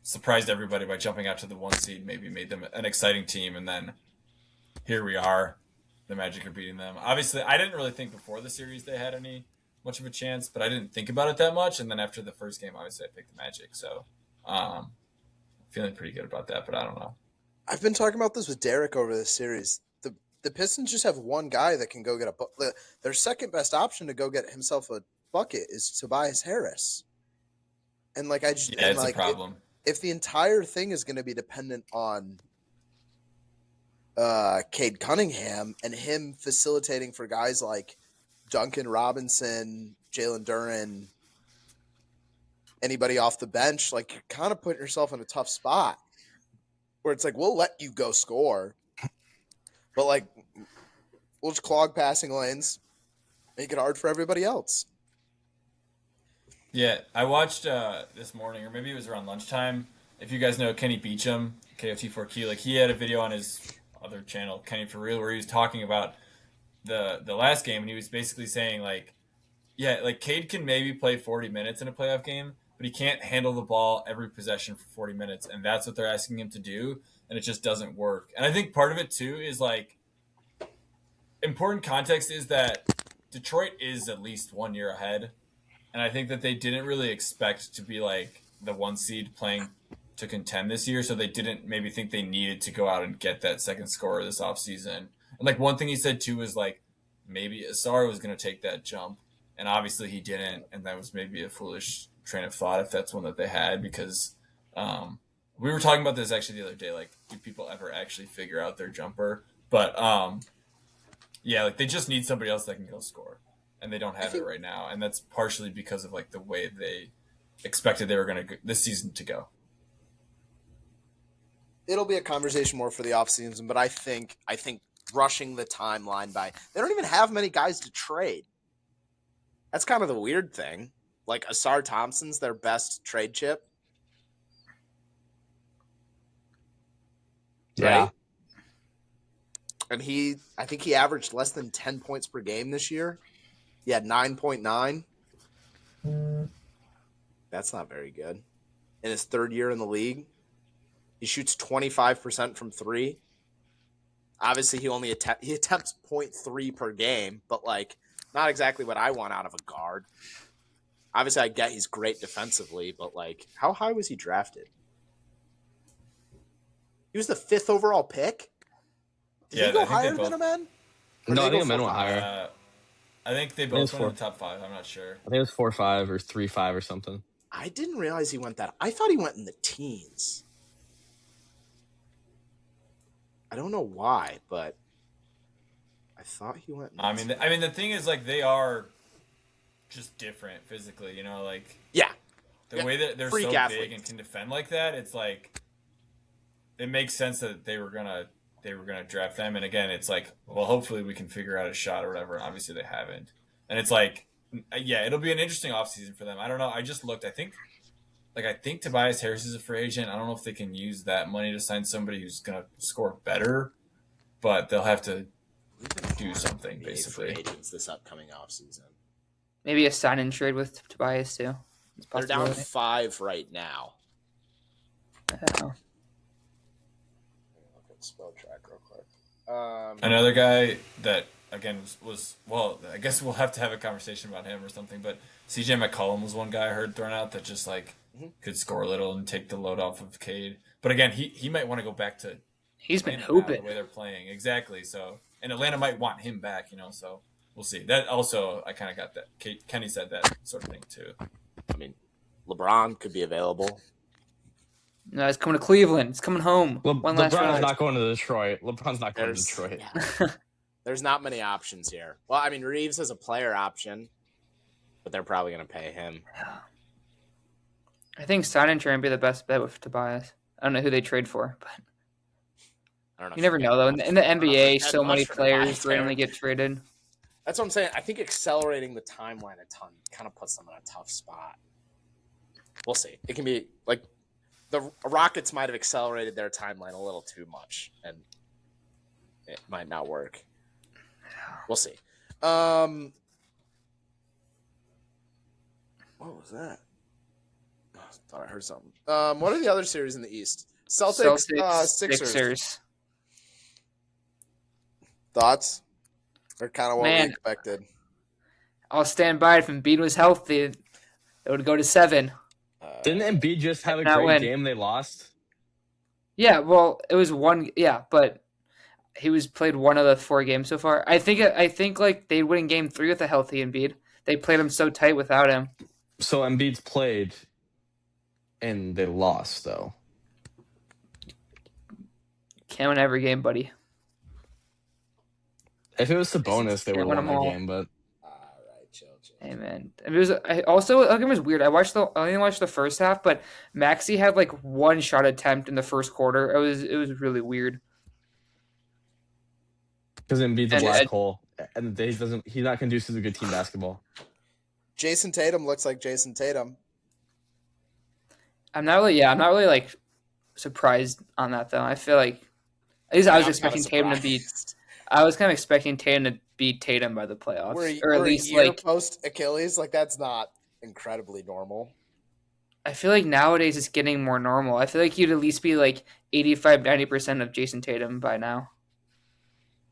surprised everybody by jumping out to the 1 seed maybe made them an exciting team, and then here we are. The Magic are beating them. Obviously, I didn't really think before the series they had any much of a chance, but I didn't think about it that much. And then after the first game, obviously, I picked the Magic. So, feeling pretty good about that, but I don't know. I've been talking about this with Derek over this series. The Pistons just have one guy that can go get their second best option to go get himself a bucket is Tobias Harris. And like it's a problem. If the entire thing is going to be dependent on Cade Cunningham and him facilitating for guys like Duncan Robinson, Jalen Duren, anybody off the bench, like you're kind of putting yourself in a tough spot where it's like, we'll let you go score, but like we'll just clog passing lanes, make it hard for everybody else. Yeah, I watched this morning, or maybe it was around lunchtime. If you guys know Kenny Beecham, KOT4Q, like he had a video on his other channel, Kenny For Real, where he was talking about the last game, and he was basically saying like, yeah, like Cade can maybe play 40 minutes in a playoff game, but he can't handle the ball every possession for 40 minutes, and that's what they're asking him to do, and it just doesn't work. And I think part of it too is like, important context is that Detroit is at least 1 year ahead, and I think that they didn't really expect to be like the 1 seed playing to contend this year, so they didn't maybe think they needed to go out and get that second scorer this offseason. And like one thing he said too was like maybe Asar was going to take that jump, and obviously he didn't, and that was maybe a foolish train of thought if that's one that they had, because we were talking about this actually the other day, like do people ever actually figure out their jumper? But yeah, like they just need somebody else that can go score, and they don't have it right now, and that's partially because of like the way they expected they were going to this season to go. It'll be a conversation more for the offseason, but I think rushing the timeline by they don't even have many guys to trade. That's kind of the weird thing. Like Asar Thompson's their best trade chip. Yeah. Right? And I think he averaged less than 10 points per game this year. He had 9.9. That's not very good. In his third year in the league, he shoots 25% from 3. Obviously, he only attempts 0.3 per game, but like not exactly what I want out of a guard. Obviously, I get he's great defensively, but like, how high was he drafted? He was the 5th overall pick. Did he go higher than a man? No, I think a man went higher. I think they both went in the top 5. I'm not sure. I think it was 4.5 or 3.5 or something. I didn't realize he went that. I thought he went in the teens. I don't know why, but I thought he went. I mean, the thing is, like, they are just different physically. You know, like the way that they're so big and can defend like that. It's like it makes sense that they were gonna draft them. And again, it's like, well, hopefully we can figure out a shot or whatever. And obviously they haven't. And it's like, yeah, it'll be an interesting offseason for them. I don't know. I just looked. I think Tobias Harris is a free agent. I don't know if they can use that money to sign somebody who's gonna score better, but they'll have to do something basically. Free agents this upcoming offseason. Maybe a sign and trade with Tobias too. They're down 5 right now. Oh. Spell track real quick. Another guy that again was well, I guess we'll have to have a conversation about him or something. But CJ McCollum was one guy I heard thrown out that just like could score a little and take the load off of Cade. But again, he might want to go back to. He's been hooping the way they're playing exactly. So and Atlanta might want him back, you know. So we'll see. That also I kind of got that. Kenny said that sort of thing too. I mean, LeBron could be available. No, it's coming to Cleveland. It's coming home. LeBron's not going to Detroit. LeBron's not going to Detroit. Yeah. There's not many options here. Well, I mean, Reeves has a player option, but they're probably going to pay him. I think sign and trade would be the best bet with Tobias. I don't know who they trade for, but I don't know. You never know, though. In the NBA, so many players randomly get traded. That's what I'm saying. I think accelerating the timeline a ton kind of puts them in a tough spot. We'll see. It can be like the Rockets might have accelerated their timeline a little too much, and it might not work. We'll see. What was that? Oh, I thought I heard something. What are the other series in the East? Celtics Sixers. Thoughts? They're kind of what we expected. I'll stand by it. If Embiid was healthy, it would go to 7. Didn't Embiid just have a great game? They lost. Yeah, well, it was one. Yeah, but he was played one of the 4 games so far. I think like they'd win game 3 with a healthy Embiid. They played him so tight without him. So Embiid's played, and they lost though. Can't win every game, buddy. If it was Sabonis, they would have won that game, but. Chill. Hey man, it was. It was weird. I only watched the first half, but Maxey had like 1 shot attempt in the first quarter. It was really weird. Because Embiid's a black hole, and he's not conducive to good team basketball. Jason Tatum looks like Jason Tatum. I'm not really like surprised on that though. I feel like at least I was expecting Tatum to beat. I was kind of expecting Tatum to beat Tatum by the playoffs, or at least like post Achilles. Like that's not incredibly normal. I feel like nowadays it's getting more normal. I feel like you'd at least be like 85-90% of Jason Tatum by now.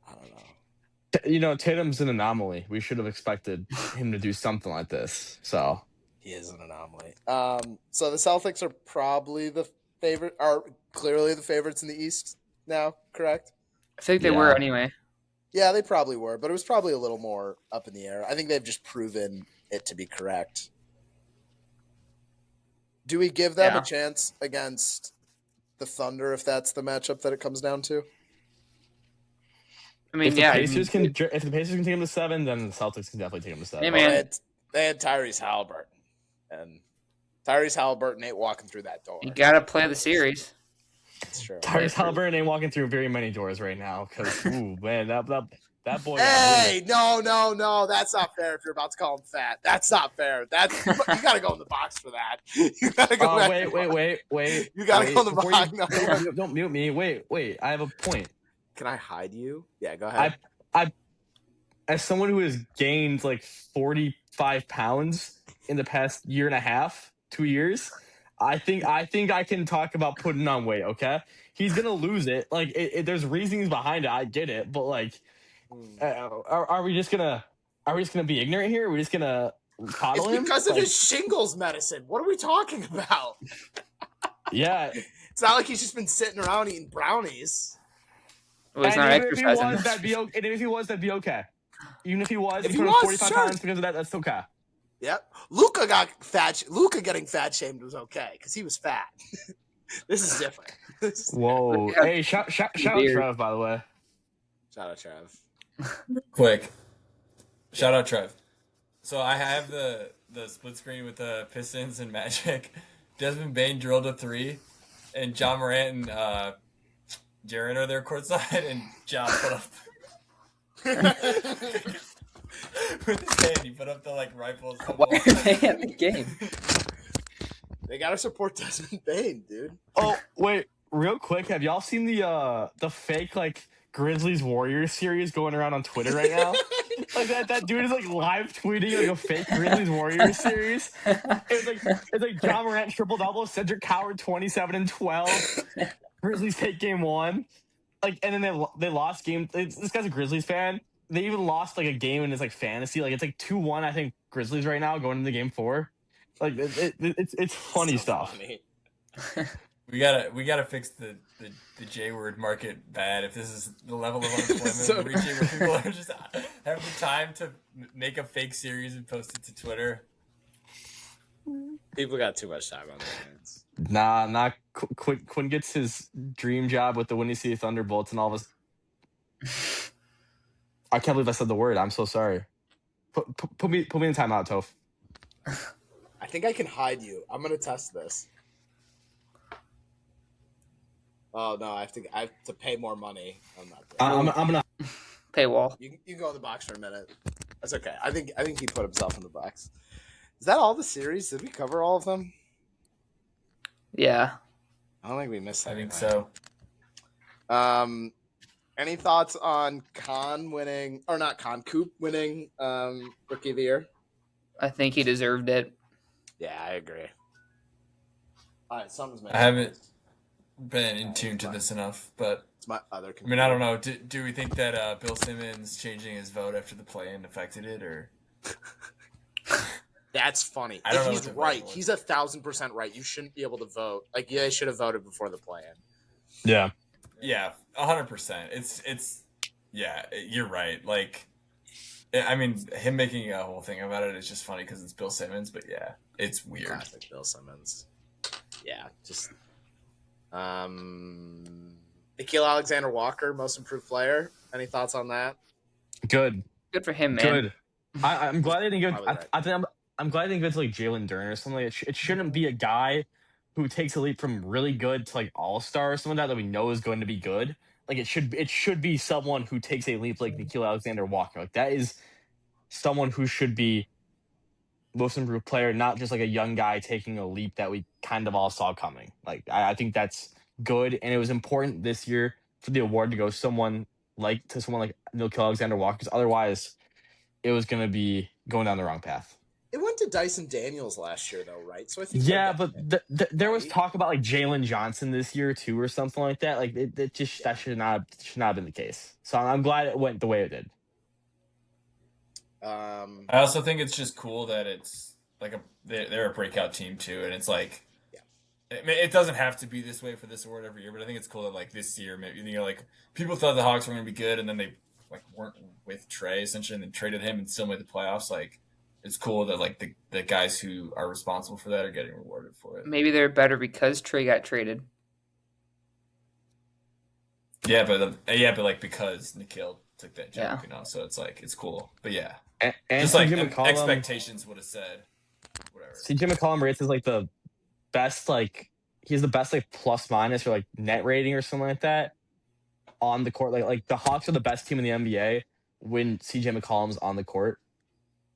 I don't know. You know, Tatum's an anomaly. We should have expected him to do something like this. So he is an anomaly. So the Celtics are probably clearly the favorites in the East now, correct? I think they were anyway. Yeah, they probably were, but it was probably a little more up in the air. I think they've just proven it to be correct. Do we give them a chance against the Thunder if that's the matchup that it comes down to? I mean, if the Pacers can take them to 7, then the Celtics can definitely take them to 7. Hey, man. They had Tyrese Halliburton, and Tyrese Halliburton ain't walking through that door. You gotta play the series. That's true. Tyrese Halliburton ain't walking through very many doors right now because, ooh, man, that boy. Hey, no, that's not fair. If you're about to call him fat, that's not fair. You gotta go in the box for that. You gotta go. Wait. You gotta go in the box. Don't mute me. Wait. I have a point. Can I hide you? Yeah, go ahead. I as someone who has gained like 45 pounds in the past year and a half, 2 years. I think I can talk about putting on weight. Okay, he's gonna lose it. Like, there's reasons behind it. I get it, but like, are we just gonna be ignorant here? Are we just gonna coddle him? It's because of his shingles medicine. What are we talking about? Yeah, it's not like he's just been sitting around eating brownies. Well, he's And not even if he exercising. was, that'd be okay. And if he was, that'd be okay. Even if he was, If he he put on was, 45 sure. pounds because of that. That's okay. Yep. Luca got fat. Luca getting fat shamed was okay because he was fat. This is different. Whoa. Yeah. Hey, shout out Trev, by the way. Shout out Trev. Quick. Shout out Trev. So I have the split screen with the Pistons and Magic. Desmond Bain drilled a 3, and John Morant and Jaren are there courtside, and John put up with his hand. He put up the rifles. Why are they at the game? They gotta support Desmond Bain, dude. Oh wait, real quick, have y'all seen the fake Grizzlies Warriors series going around on Twitter right now? that dude is live tweeting a fake Grizzlies Warriors series. It's John Morant triple double, Cedric Howard 27 and 12. Grizzlies take game 1. And then they lost game. This guy's a Grizzlies fan. They even lost a game in his fantasy. It's 2-1. I think Grizzlies right now going into game 4. It's funny so stuff. Funny. We gotta fix the J word market bad. If this is the level of unemployment we're reaching, where people are just have the time to make a fake series and post it to Twitter. People got too much time on their hands. Nah. Quinn gets his dream job with the Windy City Thunderbolts and all of us. I can't believe I said the word. I'm so sorry. Put me in timeout, Toph. I think I can hide you. I'm gonna test this. Oh no, I have to pay more money. I'm gonna paywall. You can go in the box for a minute. That's okay. I think he put himself in the box. Is that all the series? Did we cover all of them? Yeah. I don't think we missed I anything. think so. Any thoughts on Coop winning Rookie of the Year? I think he deserved it. Yeah, I agree. All right, something's I haven't been in tune to this enough, but it's my other. I mean, I don't know. Do we think that Bill Simmons changing his vote after the play-in affected it, or? That's funny. I don't know he's right. He's 1,000% right. You shouldn't be able to vote. They should have voted before the play-in. Yeah. Yeah, 100%. It's yeah, you're right. I mean, him making a whole thing about it is just funny because it's Bill Simmons, but yeah, it's weird. Classic Bill Simmons. Yeah, just Nickeil Alexander-Walker, most improved player. Any thoughts on that? Good for him, man. Good. I'm glad they didn't give. I'm glad they didn't give it to Jalen Duren or something. It shouldn't be a guy who takes a leap from really good to all-star or someone that we know is going to be good. It should be someone who takes a leap like Nickeil Alexander-Walker. That is someone who should be most improved player, not just a young guy taking a leap that we kind of all saw coming. I think that's good, and it was important this year for the award to go someone like Nickeil Alexander-Walker, because otherwise it was going to be going down the wrong path. It went to Dyson Daniels last year, though, right? So I think but there was talk about Jalen Johnson this year too, or something like that. That should not have been the case. So I'm glad it went the way it did. I also think it's just cool that it's they're a breakout team too, and it's it doesn't have to be this way for this award every year, but I think it's cool that this year maybe people thought the Hawks were going to be good, and then they weren't with Trey essentially, and then traded him and still made the playoffs. It's cool that the guys who are responsible for that are getting rewarded for it. Maybe they're better because Trey got traded. Yeah, but because Nickeil took that job, so it's cool. But yeah, and just expectations would have said whatever. CJ McCollum rates as the best he has the best plus minus or net rating or something like that on the court. The Hawks are the best team in the NBA when CJ McCollum's on the court.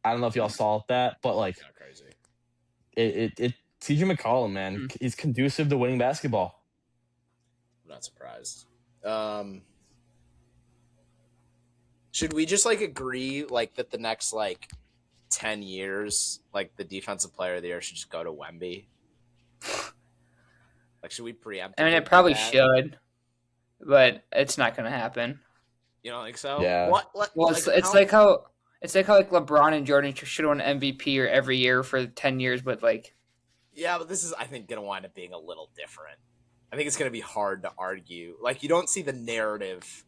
I don't know if y'all saw that, but crazy. It CJ McCollum, man, he's conducive to winning basketball. I'm not surprised. Should we just agree that the next 10 years the defensive player of the year should just go to Wemby? Should we preempt? I mean, it probably should, but it's not going to happen. You don't think so? Yeah. It's like how LeBron and Jordan should have won MVP or every year for 10 years, but yeah, but this is, I think, going to wind up being a little different. I think it's going to be hard to argue. You don't see the narrative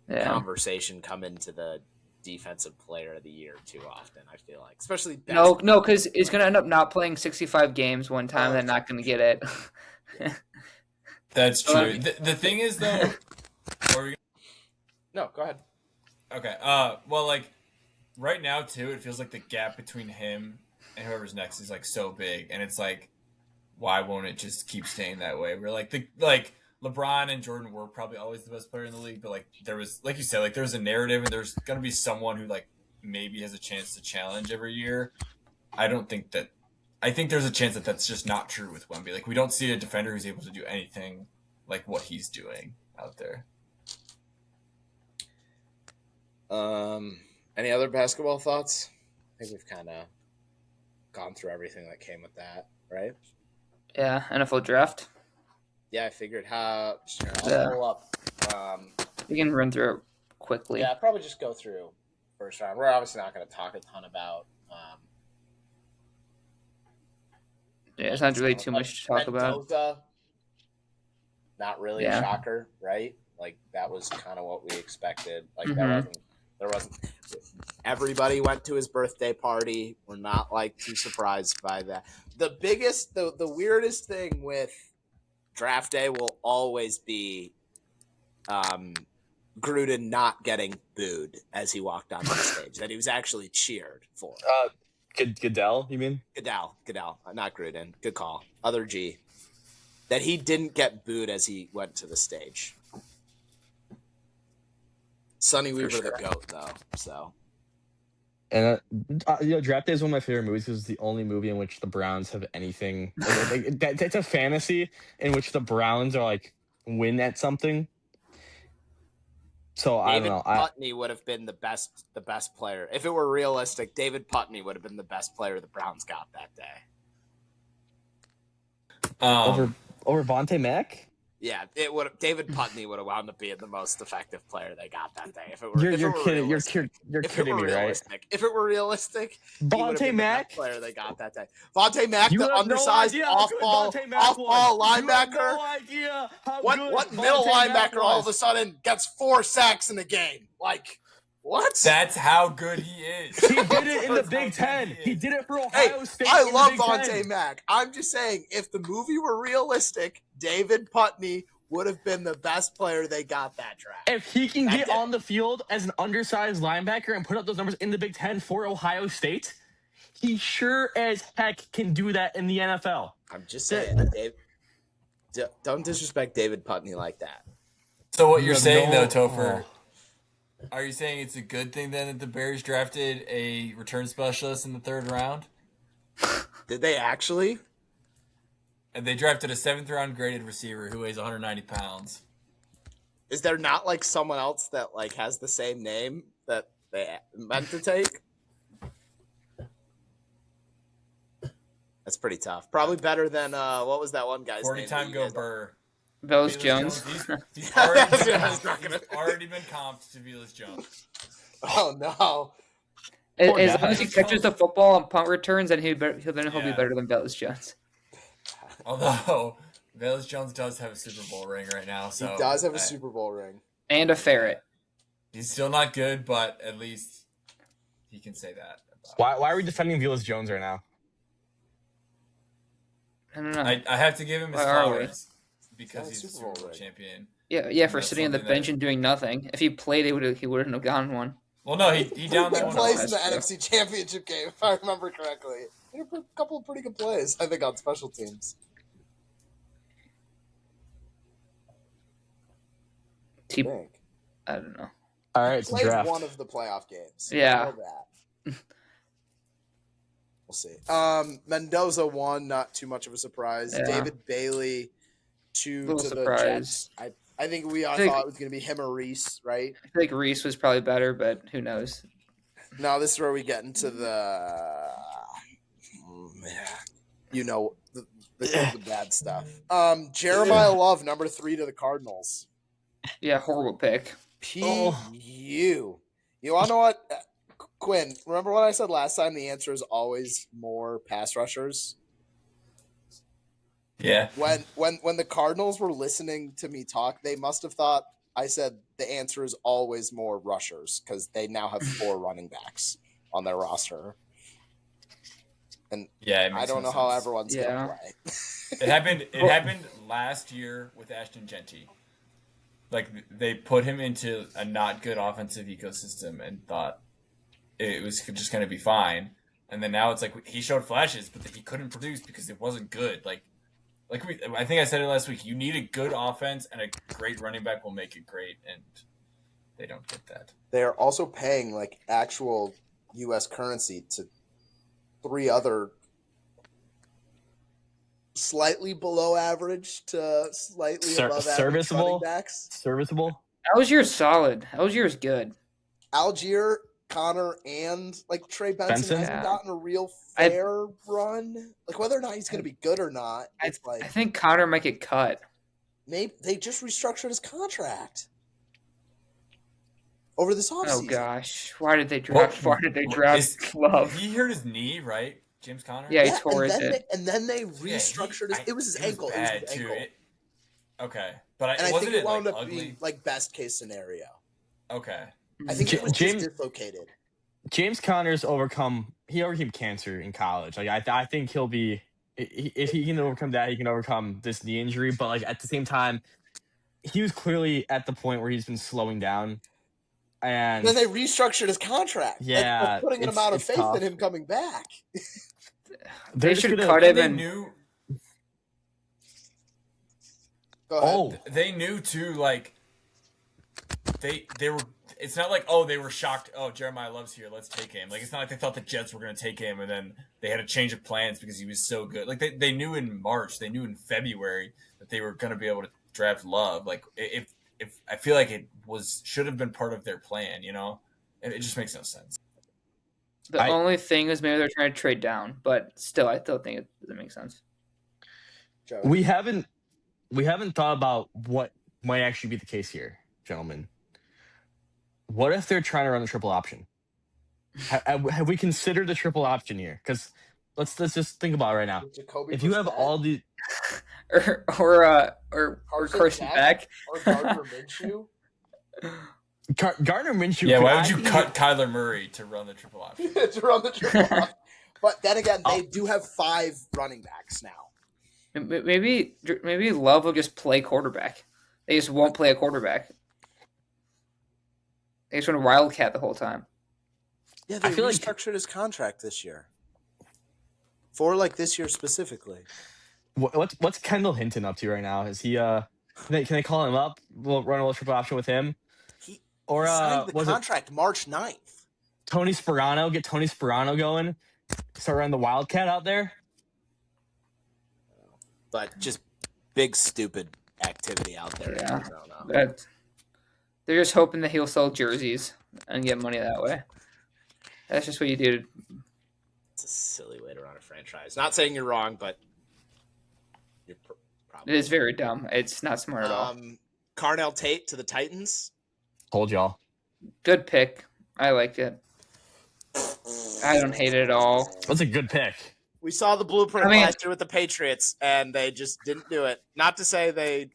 conversation come into the defensive player of the year too often. I feel like, especially no, because it's going to end up not playing 65 games one time. They're not going to get it. That's true. The thing is, though. No, go ahead. Okay. Well, like right now too, it feels like the gap between him and whoever's next is like so big, and it's like, why won't it just keep staying that way? We're like LeBron and Jordan were probably always the best player in the league, but like there was, like you said, like there's a narrative, and there's gonna be someone who like maybe has a chance to challenge every year. I think there's a chance that that's just not true with Wemby. Like we don't see a defender who's able to do anything like what he's doing out there. Any other basketball thoughts? I think we've kind of gone through everything that came with that, right? Yeah, NFL draft. Yeah, I figured I'll pull up. We can run through it quickly. Yeah, probably just go through first round. We're obviously not going to talk a ton about. It's not really too much to talk about. Not really a shocker, right? Like that was kind of what we expected. Like there wasn't. Everybody went to his birthday party. We're not like too surprised by that. The biggest, the weirdest thing with draft day will always be Gruden not getting booed as he walked on the stage. That he was actually cheered for. Goodell, you mean? Goodell, not Gruden. Good call. Other G. That he didn't get booed as he went to the stage. Sonny Weaver, the GOAT, though. So, and Draft Day is one of my favorite movies because it's the only movie in which the Browns have anything. It's a fantasy in which the Browns are like win at something. So I don't know. David Putney would have been the best player if it were realistic. David Putney would have been the best player the Browns got that day. Over Vontae Mack. Yeah, it would. David Putney would have wound up being the most effective player they got that day. If it were, you're kidding me, right? If it were realistic, Vontae Mack, the player they got that day. Vontae Mack, the undersized off-ball linebacker. No idea what middle linebacker all of a sudden gets 4 sacks in a game? Like what? That's how good he is. He did it in the Big Ten. He did it for Ohio State. I love Vontae Mack. I'm just saying, if the movie were realistic, David Putney would have been the best player they got that draft. If he can get on the field as an undersized linebacker and put up those numbers in the Big Ten for Ohio State, he sure as heck can do that in the NFL. I'm just saying, don't disrespect David Putney like that. So what you're saying, though, Topher, are you saying it's a good thing then that the Bears drafted a return specialist in the 3rd round? Did they actually? And they drafted a 7th round graded receiver who weighs 190 pounds. Is there not like someone else that like has the same name that they meant to take? That's pretty tough. Probably better than what was that one guy's 40 name? 40-time go Burr. Velus Jones. He's already been comped to Velus Jones. Oh no! As long as he catches the football on punt returns, then he'll be better than Velus Jones. Although Velus Jones does have a Super Bowl ring right now, so he does have a Super Bowl ring and a ferret. He's still not good, but at least he can say that. Why are we defending Velus Jones right now? I don't know. I have to give him his flowers. Because he's a Super Bowl champion. Yeah, for sitting on the bench and doing nothing. If he played, he wouldn't have gotten one. Well, no, he downed that one. He plays in the NFC Championship game, if I remember correctly. He had a couple of pretty good plays, I think, on special teams. I don't know. All right, played draft. one of the playoff games. Yeah. I know that. We'll see. Mendoza won, not too much of a surprise. Yeah. David Bailey, 2 to surprise. The Jets. I think we all thought it was going to be him or Reese, right? I feel like Reese was probably better, but who knows? No, this is where we get into the bad stuff. Jeremiah Love, number 3 to the Cardinals. Yeah, horrible pick. You want to know what? Quinn, remember what I said last time? The answer is always more pass rushers. Yeah. When the Cardinals were listening to me talk, they must have thought I said the answer is always more rushers because they now have 4 running backs on their roster. And I don't know how everyone's gonna play. It happened last year with Ashton Genty. Like they put him into a not good offensive ecosystem and thought it was just gonna be fine. And then now it's like he showed flashes, but he couldn't produce because it wasn't good. I think I said it last week. You need a good offense, and a great running back will make it great, and they don't get that. They are also paying like actual U.S. currency to 3 other slightly below average to slightly above average running backs. Serviceable. Algier's solid. Algier's good. Algier, Connor, and like Trey Benson hasn't gotten a real fair run. Like whether or not he's going to be good or not, it's I think Connor might get cut. Maybe they just restructured his contract over this offseason. Oh gosh, why did they draft? Love? He hurt his knee, right? James Conner. Yeah, he tore it. And then they restructured his. It was his ankle. It was his ankle. Okay, but I think it wound up ugly? being like best case scenario. Okay. I think it was just dislocated. James Conner's overcame cancer in college. Like I think he'll be, if he can overcome that, he can overcome this knee injury. But like at the same time, he was clearly at the point where he's been slowing down. And then they restructured his contract. Yeah, like putting an amount of faith in him coming back. They should cut him. They knew. Go ahead. They knew too. Like they were. It's not like they were shocked. Oh, Jeremiah Love's here. Let's take him. Like it's not like they thought the Jets were going to take him, and then they had a change of plans because he was so good. Like they knew in March, they knew in February that they were going to be able to draft Love. Like if I feel like it should have been part of their plan, you know, it just makes no sense. The only thing is maybe they're trying to trade down, but still, I still think it doesn't make sense. We haven't thought about what might actually be the case here, gentlemen. What if they're trying to run the triple option? Have we considered the triple option here? Because let's just think about it right now. If you have all the or Carson Beck or Gardner Minshew. Gardner Minshew. Yeah, why would you cut Kyler Murray to run the triple option? But then again, they do have 5 running backs now. Maybe Love will just play quarterback. They just won't play a quarterback. They just want to wildcat the whole time. Yeah, they restructured his contract this year. For like this year specifically. What's Kendall Hinton up to right now? Is he can they call him up? We'll run a little triple option with him. He signed the contract March 9th. Tony Sperano going. Start running the Wildcat out there. But just big stupid activity out there. Yeah. I don't know. They're just hoping that he'll sell jerseys and get money that way. That's just what you do. It's a silly way to run a franchise. Not saying you're wrong, but you're probably. It is very dumb. It's not smart at all. Carnell Tate to the Titans. Told y'all. Good pick. I liked it. I don't hate it at all. That's a good pick. We saw the blueprint last year with the Patriots, and they just didn't do it. Not to say they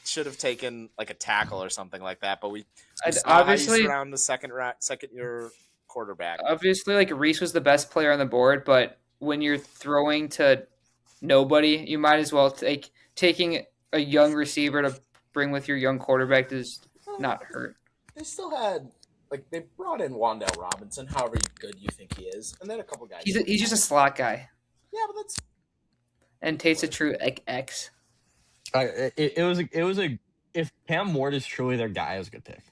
should have taken like a tackle or something like that, but we saw obviously how you surround the second year quarterback. Obviously, like Reese was the best player on the board, but when you're throwing to nobody, you might as well taking a young receiver to bring with your young quarterback does not hurt. They still had they brought in Wan'Dale Robinson, however good you think he is, and then a couple guys. He's just a slot guy. Yeah, but that's. And Tate's a true X. It was if Cam Ward is truly their guy, it was a good pick.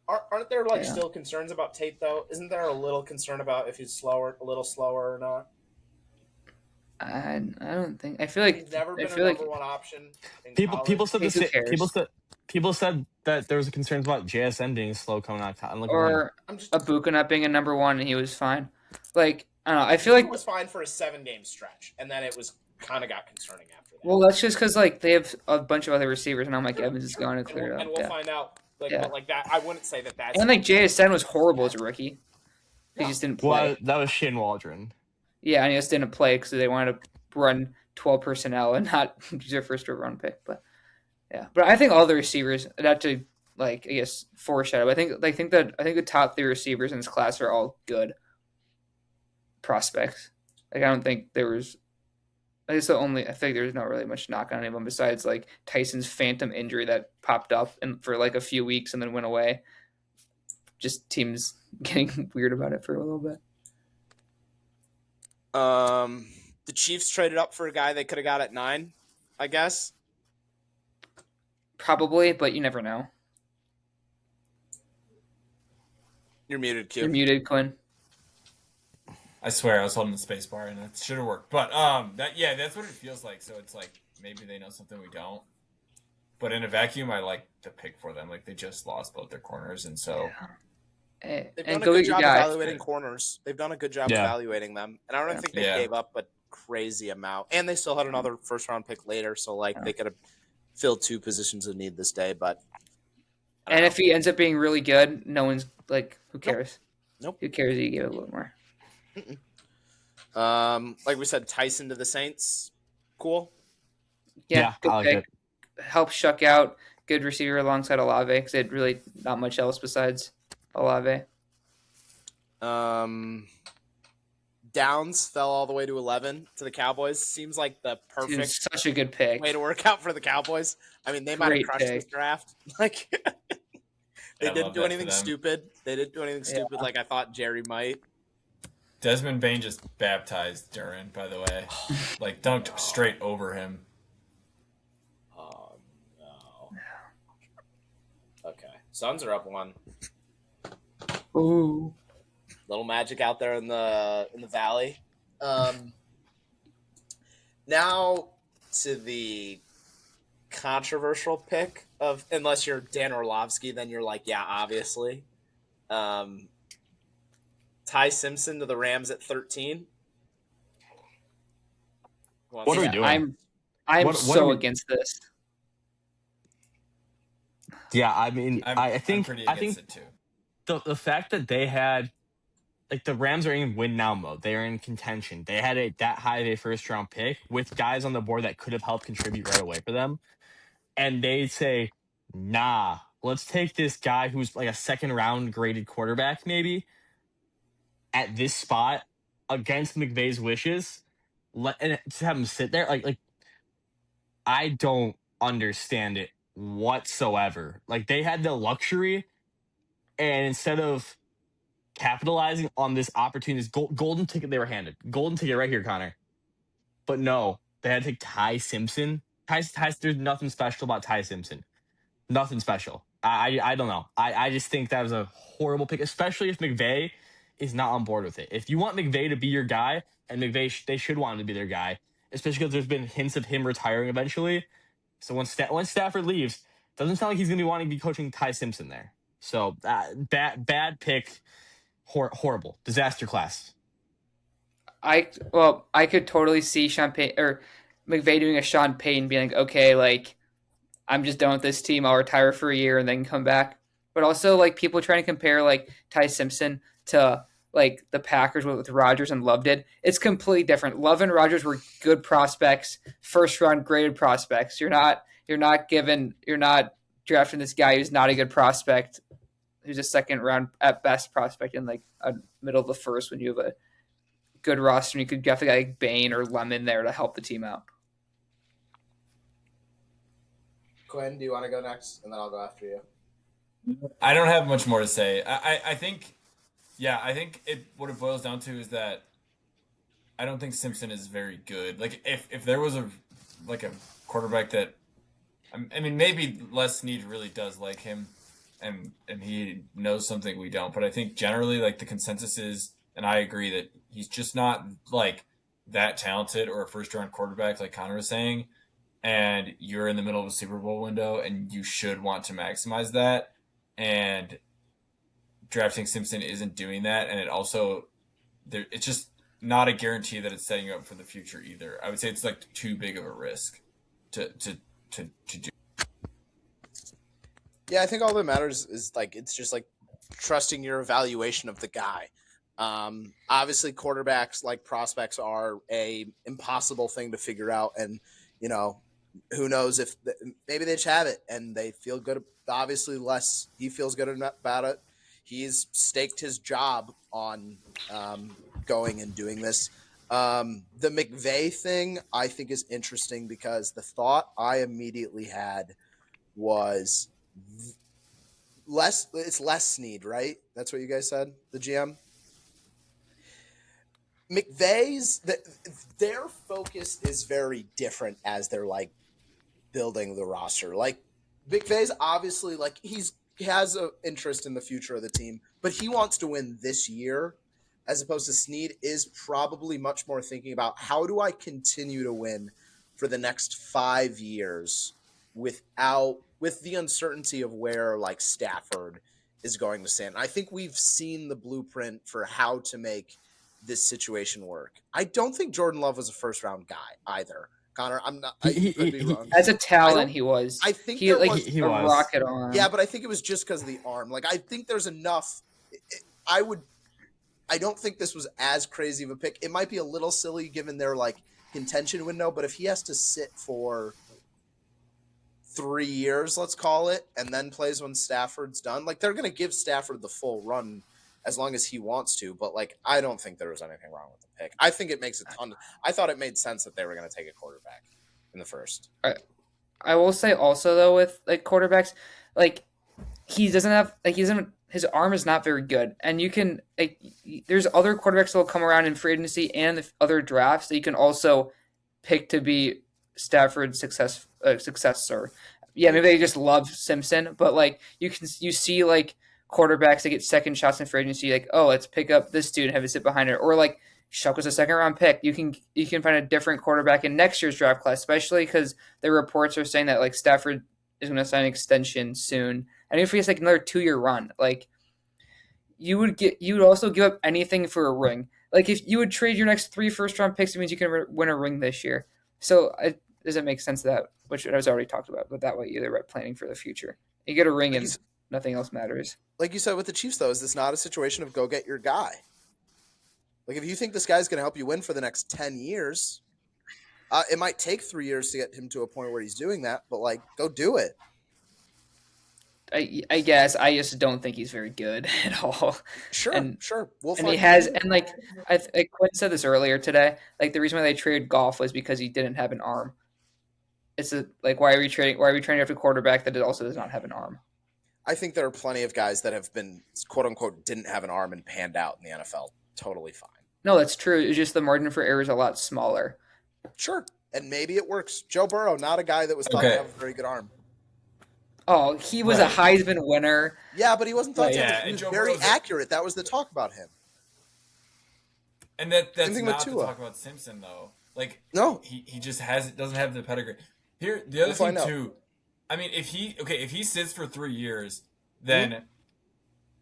Aren't there still concerns about Tate though? Isn't there a little concern about if he's a little slower or not? I don't think. I feel like he's never been a number one option. People said the same. People said that there was concerns about JSN being slow coming out. Or Abuka not being a number one, and he was fine. Like I don't know. I feel like he was fine for a 7-game stretch, and then it was kind of got concerning after that. Well, that's just because they have a bunch of other receivers, and I'm like Evans is going to clear it up. And we'll find out. But that, I wouldn't say that that's. And JSN was horrible as a rookie. He just didn't play. Well, that was Shane Waldron. Yeah, and he just didn't play because they wanted to run 12 personnel and not use their first round pick. But yeah, but I think all the receivers, not to like I guess foreshadow. I think the top 3 receivers in this class are all good prospects. Like I don't think there was. I think there's not really much knock on any of them besides like Tyson's phantom injury that popped up and for like a few weeks and then went away. Just teams getting weird about it for a little bit. The Chiefs traded up for a guy they could have got at 9, I guess. Probably, but you never know. You're muted, Q. You're muted, Quinn. I swear I was holding the space bar and it should have worked. But that's what it feels like. So it's like maybe they know something we don't. But in a vacuum, I like the pick for them. Like they just lost both their corners, and so they've done a good job evaluating corners. They've done a good job evaluating them, and I don't think they gave up a crazy amount. And they still had another first round pick later, so like they could have filled 2 positions of need this day. But if he ends up being really good, no one's like, who cares? Nope. Who cares? That you give it a little more. Like we said, Tyson to the Saints, cool. Yeah, good pick. It. Help Shuck out, good receiver alongside Olave because they had really not much else besides Olave. Downs fell all the way to 11 to the Cowboys. Seems like the perfect, such a good pick way to work out for the Cowboys. I mean, they might have crushed this draft. Like they didn't do anything stupid. They didn't do anything stupid like I thought Jerry might. Desmond Bain just baptized Duran, by the way. Like, dunked straight over him. Oh, no. Okay. Suns are up 1. Ooh. Little magic out there in the valley. Now to the controversial pick of, unless you're Dan Orlovsky, then you're like, yeah, obviously. Ty Simpson to the Rams at 13. What are we doing? I'm so against this. Yeah, I mean, I think it too. The fact that they had, like, the Rams are in win now mode. They are in contention. They had that high of a first round pick with guys on the board that could have helped contribute right away for them, and they say, nah, let's take this guy who's like a second round graded quarterback maybe at this spot against McVay's wishes, and just have him sit there. Like I don't understand it whatsoever. Like they had the luxury, and instead of capitalizing on this opportunity, this golden ticket they were handed, golden ticket right here, Connor. But no, they had to take Ty Simpson. There's nothing special about Ty Simpson. Nothing special. I don't know. I just think that was a horrible pick, especially if McVay is not on board with it. If you want McVay to be your guy, and McVay, they should want him to be their guy, especially because there's been hints of him retiring eventually. So when Stafford leaves, doesn't sound like he's going to be wanting to be coaching Ty Simpson there. So bad pick, horrible, disaster class. I could totally see Sean Payton or McVay doing a Sean Payton being like, okay, like I'm just done with this team. I'll retire for a year and then come back. But also like people trying to compare like Ty Simpson to like the Packers with Rodgers and Love did. It's completely different. Love and Rodgers were good prospects, first round graded prospects. You're not drafting this guy who's not a good prospect, who's a second round at best prospect in like a middle of the first when you have a good roster and you could get a guy like Bain or Lemon there to help the team out. Quinn, do you want to go next? And then I'll go after you. I don't have much more to say. I think what it boils down to is that I don't think Simpson is very good. Like if there was a quarterback that, I mean, maybe Les Snead really does like him and he knows something we don't, but I think generally like the consensus is, and I agree that he's just not like that talented or a first round quarterback like Connor was saying. And you're in the middle of a Super Bowl window and you should want to maximize that. And drafting Simpson isn't doing that. And it's just not a guarantee that it's setting you up for the future either. I would say it's like too big of a risk to do. Yeah, I think all that matters is like, it's just like trusting your evaluation of the guy. Obviously quarterbacks like prospects are a impossible thing to figure out. And, who knows if maybe they just have it and they feel good. Obviously, less he feels good about it. He's staked his job on going and doing this. The McVay thing I think is interesting because the thought I immediately had was it's less Snead, right? That's what you guys said, the GM. McVay's their focus is very different as they're like building the roster. Like McVay's obviously like he has an interest in the future of the team, but he wants to win this year, as opposed to Snead is probably much more thinking about how do I continue to win for the next 5 years with the uncertainty of where like Stafford is going to stand. I think we've seen the blueprint for how to make this situation work. I don't think Jordan Love was a first round guy either. Connor, I'm not. I could be wrong. As a talent, he was. I think he was a rocket arm. Yeah, but I think it was just because of the arm. Like I think there's enough. I don't think this was as crazy of a pick. It might be a little silly given their like contention window, but if he has to sit for 3 years, let's call it, and then plays when Stafford's done, like they're going to give Stafford the full run as long as he wants to. But like, I don't think there was anything wrong with the pick. I think it makes a ton. I thought it made sense that they were going to take a quarterback in the first. I will say also though with like quarterbacks, like he doesn't have like his arm is not very good, and you can like there's other quarterbacks that will come around in free agency and the other drafts that you can also pick to be Stafford's successor. Yeah, maybe they just love Simpson, but like you see like quarterbacks that get second shots in free agency, like, oh, let's pick up this dude and have it sit behind it, or like Shuck was a second round pick. You can find a different quarterback in next year's draft class, especially because the reports are saying that like Stafford is going to sign an extension soon, and if he has like another 2-year run, like you would also give up anything for a ring. Like if you would trade your next 3 first round picks, it means you can win a ring this year. So does it make sense that, which I was already talked about, but that way you're planning for the future. You get a ring and nothing else matters. Like you said with the Chiefs, though, is this not a situation of go get your guy? Like if you think this guy's going to help you win for the next 10 years, it might take 3 years to get him to a point where he's doing that, but like go do it. I guess I just don't think he's very good at all. Sure. We'll find. And he has, and like Quinn said this earlier today. Like the reason why they traded Goff was because he didn't have an arm. It's like why are we trading after a quarterback that also does not have an arm? I think there are plenty of guys that have been quote unquote didn't have an arm and panned out in the NFL. Totally fine. No, that's true. It's just the margin for error is a lot smaller. Sure, and maybe it works. Joe Burrow, not a guy that was thought to have a very good arm. Oh, he was a Heisman winner. Yeah, but he wasn't thought to have. He was very accurate. That was the talk about him. And that's not to talk about Simpson though. Like no, he just doesn't have the pedigree. Here, the other thing too. I mean, if he sits for 3 years, then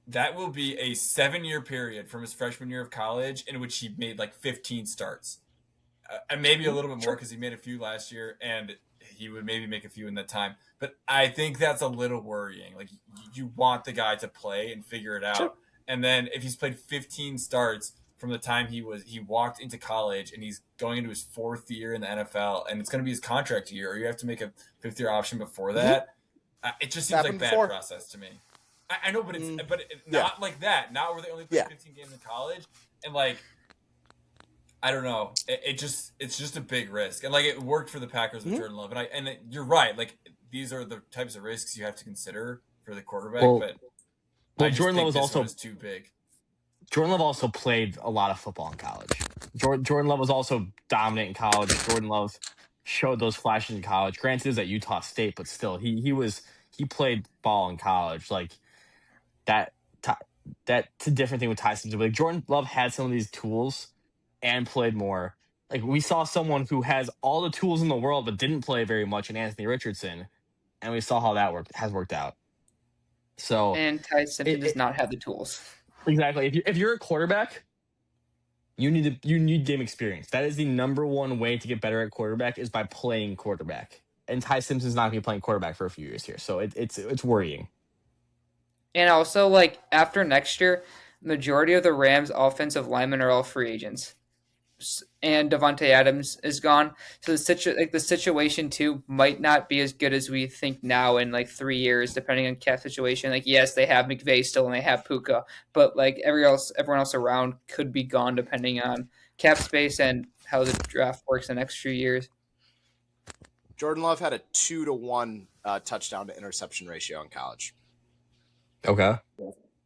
that will be a 7-year period from his freshman year of college in which he made like 15 starts, and maybe a little bit more because he made a few last year, and he would maybe make a few in that time. But I think that's a little worrying. Like you want the guy to play and figure it out, and then if he's played 15 starts from the time he walked into college and he's going into his 4th year in the NFL and it's going to be his contract year, or you have to make a 5th-year option before that. It just seems like bad process to me. I know, but it's not like that. Not where they only play 15 games in college, and like I don't know. It's just a big risk, and like it worked for the Packers with Jordan Love, and you're right. Like these are the types of risks you have to consider for the quarterback. But Jordan Love was also too big. Jordan Love also played a lot of football in college. Jordan Love was also dominant in college. Jordan Love showed those flashes in college. Granted, it was at Utah State, but still, he played ball in college. Like that's a different thing with Ty Simpson. Like Jordan Love had some of these tools and played more. Like we saw someone who has all the tools in the world but didn't play very much in Anthony Richardson, and we saw how that has worked out. So and Ty Simpson does not have the tools. Exactly. If you're a quarterback, you need game experience. That is the number one way to get better at quarterback is by playing quarterback. And Ty Simpson's not going to be playing quarterback for a few years here, so it's worrying. And also, like after next year, majority of the Rams' offensive linemen are all free agents. and Devontae Adams is gone. So the situation too might not be as good as we think now in like 3 years, depending on cap situation. Like yes, they have McVay still and they have Puka, but like everyone else around could be gone depending on cap space and how the draft works the next few years. Jordan Love had a 2-to-1 touchdown to interception ratio in college. Okay.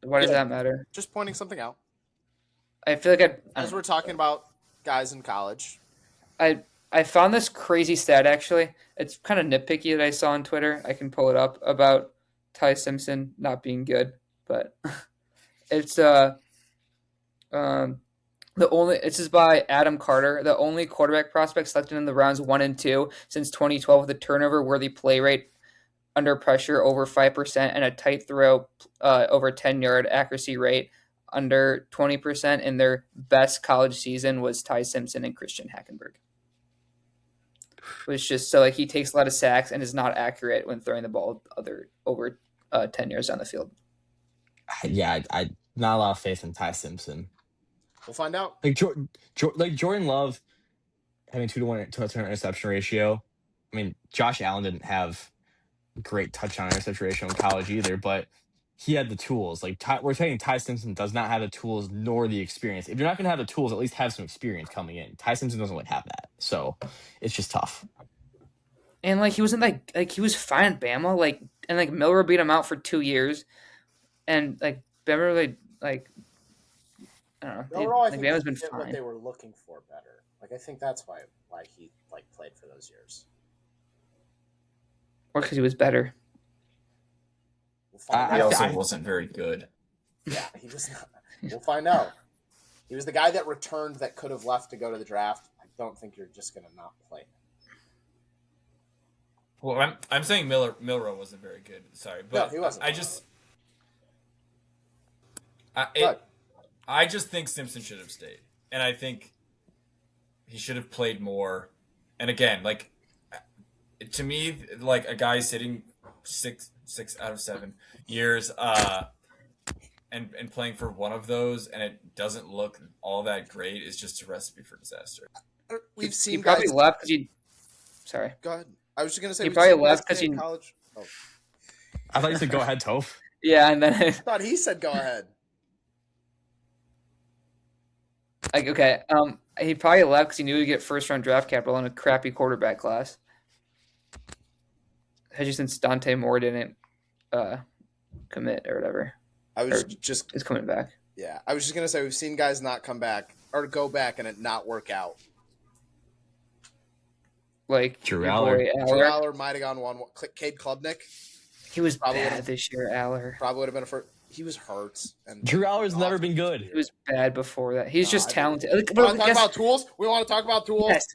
Why does that matter? Just pointing something out. I feel like as we're talking about guys in college. I found this crazy stat actually. It's kind of nitpicky that I saw on Twitter. I can pull it up about Ty Simpson not being good, but it's this is by Adam Carter, the only quarterback prospect selected in the rounds 1 and 2 since 2012 with a turnover-worthy play rate under pressure over 5% and a tight throw over 10-yard accuracy rate under 20%. In their best college season was Ty Simpson and Christian Hackenberg. Which just so like he takes a lot of sacks and is not accurate when throwing the ball over 10 yards down the field. Yeah, I not a lot of faith in Ty Simpson. We'll find out. Like Jordan Love having 2-to-1 touchdown interception ratio. I mean, Josh Allen didn't have great touchdown interception ratio in college either, but he had the tools. Like we're saying, Ty Simpson does not have the tools nor the experience. If you're not going to have the tools, at least have some experience coming in. Ty Simpson doesn't have that, so it's just tough. And like he wasn't like he was fine at Bama, like and like Miller beat him out for 2 years, and like Beverly like I don't know. Overall, I think Bama's they been did fine. what they were looking for better. Like I think that's why he like played for those years. Or because he was better. He also wasn't very good. Yeah, he was not. We'll find out. He was the guy that returned that could have left to go to the draft. I don't think you're just going to not play him. Well, I'm saying Milroe wasn't very good. Sorry, but no, he wasn't. I just think Simpson should have stayed, and I think he should have played more. And again, like to me, like a guy sitting 6 out of 7 years, and playing for one of those, and it doesn't look all that great is just a recipe for disaster. We've seen he probably guys left because Sorry. Go ahead. I was just gonna say he probably left because in college. Oh. I thought you said go ahead, Toph. Yeah, and then I thought he said go ahead. Like okay, he probably left because he knew he'd get first-round draft capital in a crappy quarterback class. Especially since Dante Moore didn't commit or whatever. Is coming back. Yeah, I was just gonna say we've seen guys not come back or go back and it not work out. Like Drew Aller. Drew Aller might have gone one. Cade Klubnik. He was bad this year. Aller probably would have been a first. He was hurt. And Drew Aller's never been good. He was bad before that. He's just talented. We want to talk about tools. We want to talk about tools. Yes.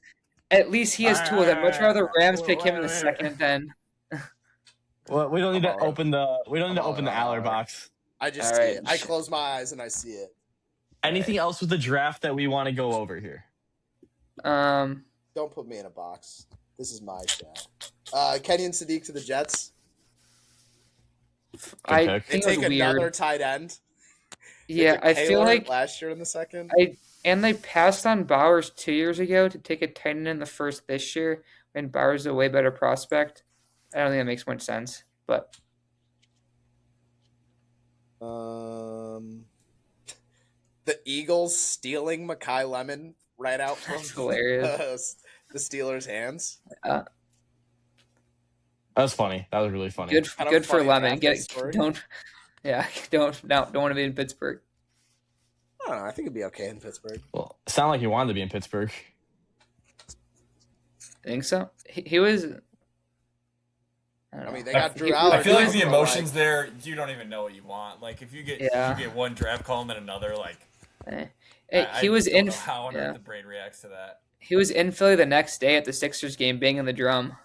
At least he has tools. I'd much rather Rams pick him in the second than. Well, we don't need to open the Aller box. I just see it. I close my eyes and I see it. Anything else with the draft that we want to go over here? Don't put me in a box. This is my show. Kenyon Sadiq to the Jets. I think they take another weird. tight end. Yeah, I feel like last year in the second. And they passed on Bowers 2 years ago to take a tight end in the first this year, and Bowers is a way better prospect. I don't think that makes much sense, but the Eagles stealing Mekhi Lemon right out from the Steelers' hands. That was funny. That was really funny. Good for Lemon. Don't want to be in Pittsburgh. I don't know. I think it'd be okay in Pittsburgh. Well, it sounded like he wanted to be in Pittsburgh. I think so. He was. I mean, they got Drew Aller. I feel like the emotions there, you don't even know what you want. Like, if you get one draft call and then another, like... he was in... How on earth the brain reacts to that. He was in Philly the next day at the Sixers game, banging the drum.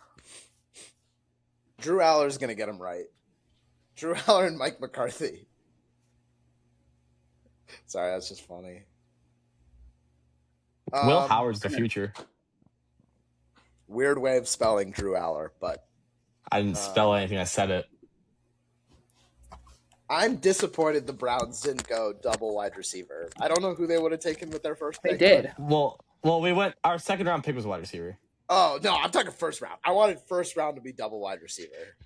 Drew Aller's going to get him right. Drew Aller and Mike McCarthy. Sorry, that's just funny. Will Howard's the future. Weird way of spelling Drew Aller, but... I didn't spell anything. I said it. I'm disappointed the Browns didn't go double wide receiver. I don't know who they would have taken with their first pick. They did. Well, Well, we went. Our second round pick was wide receiver. Oh no, I'm talking first round. I wanted first round to be double wide receiver.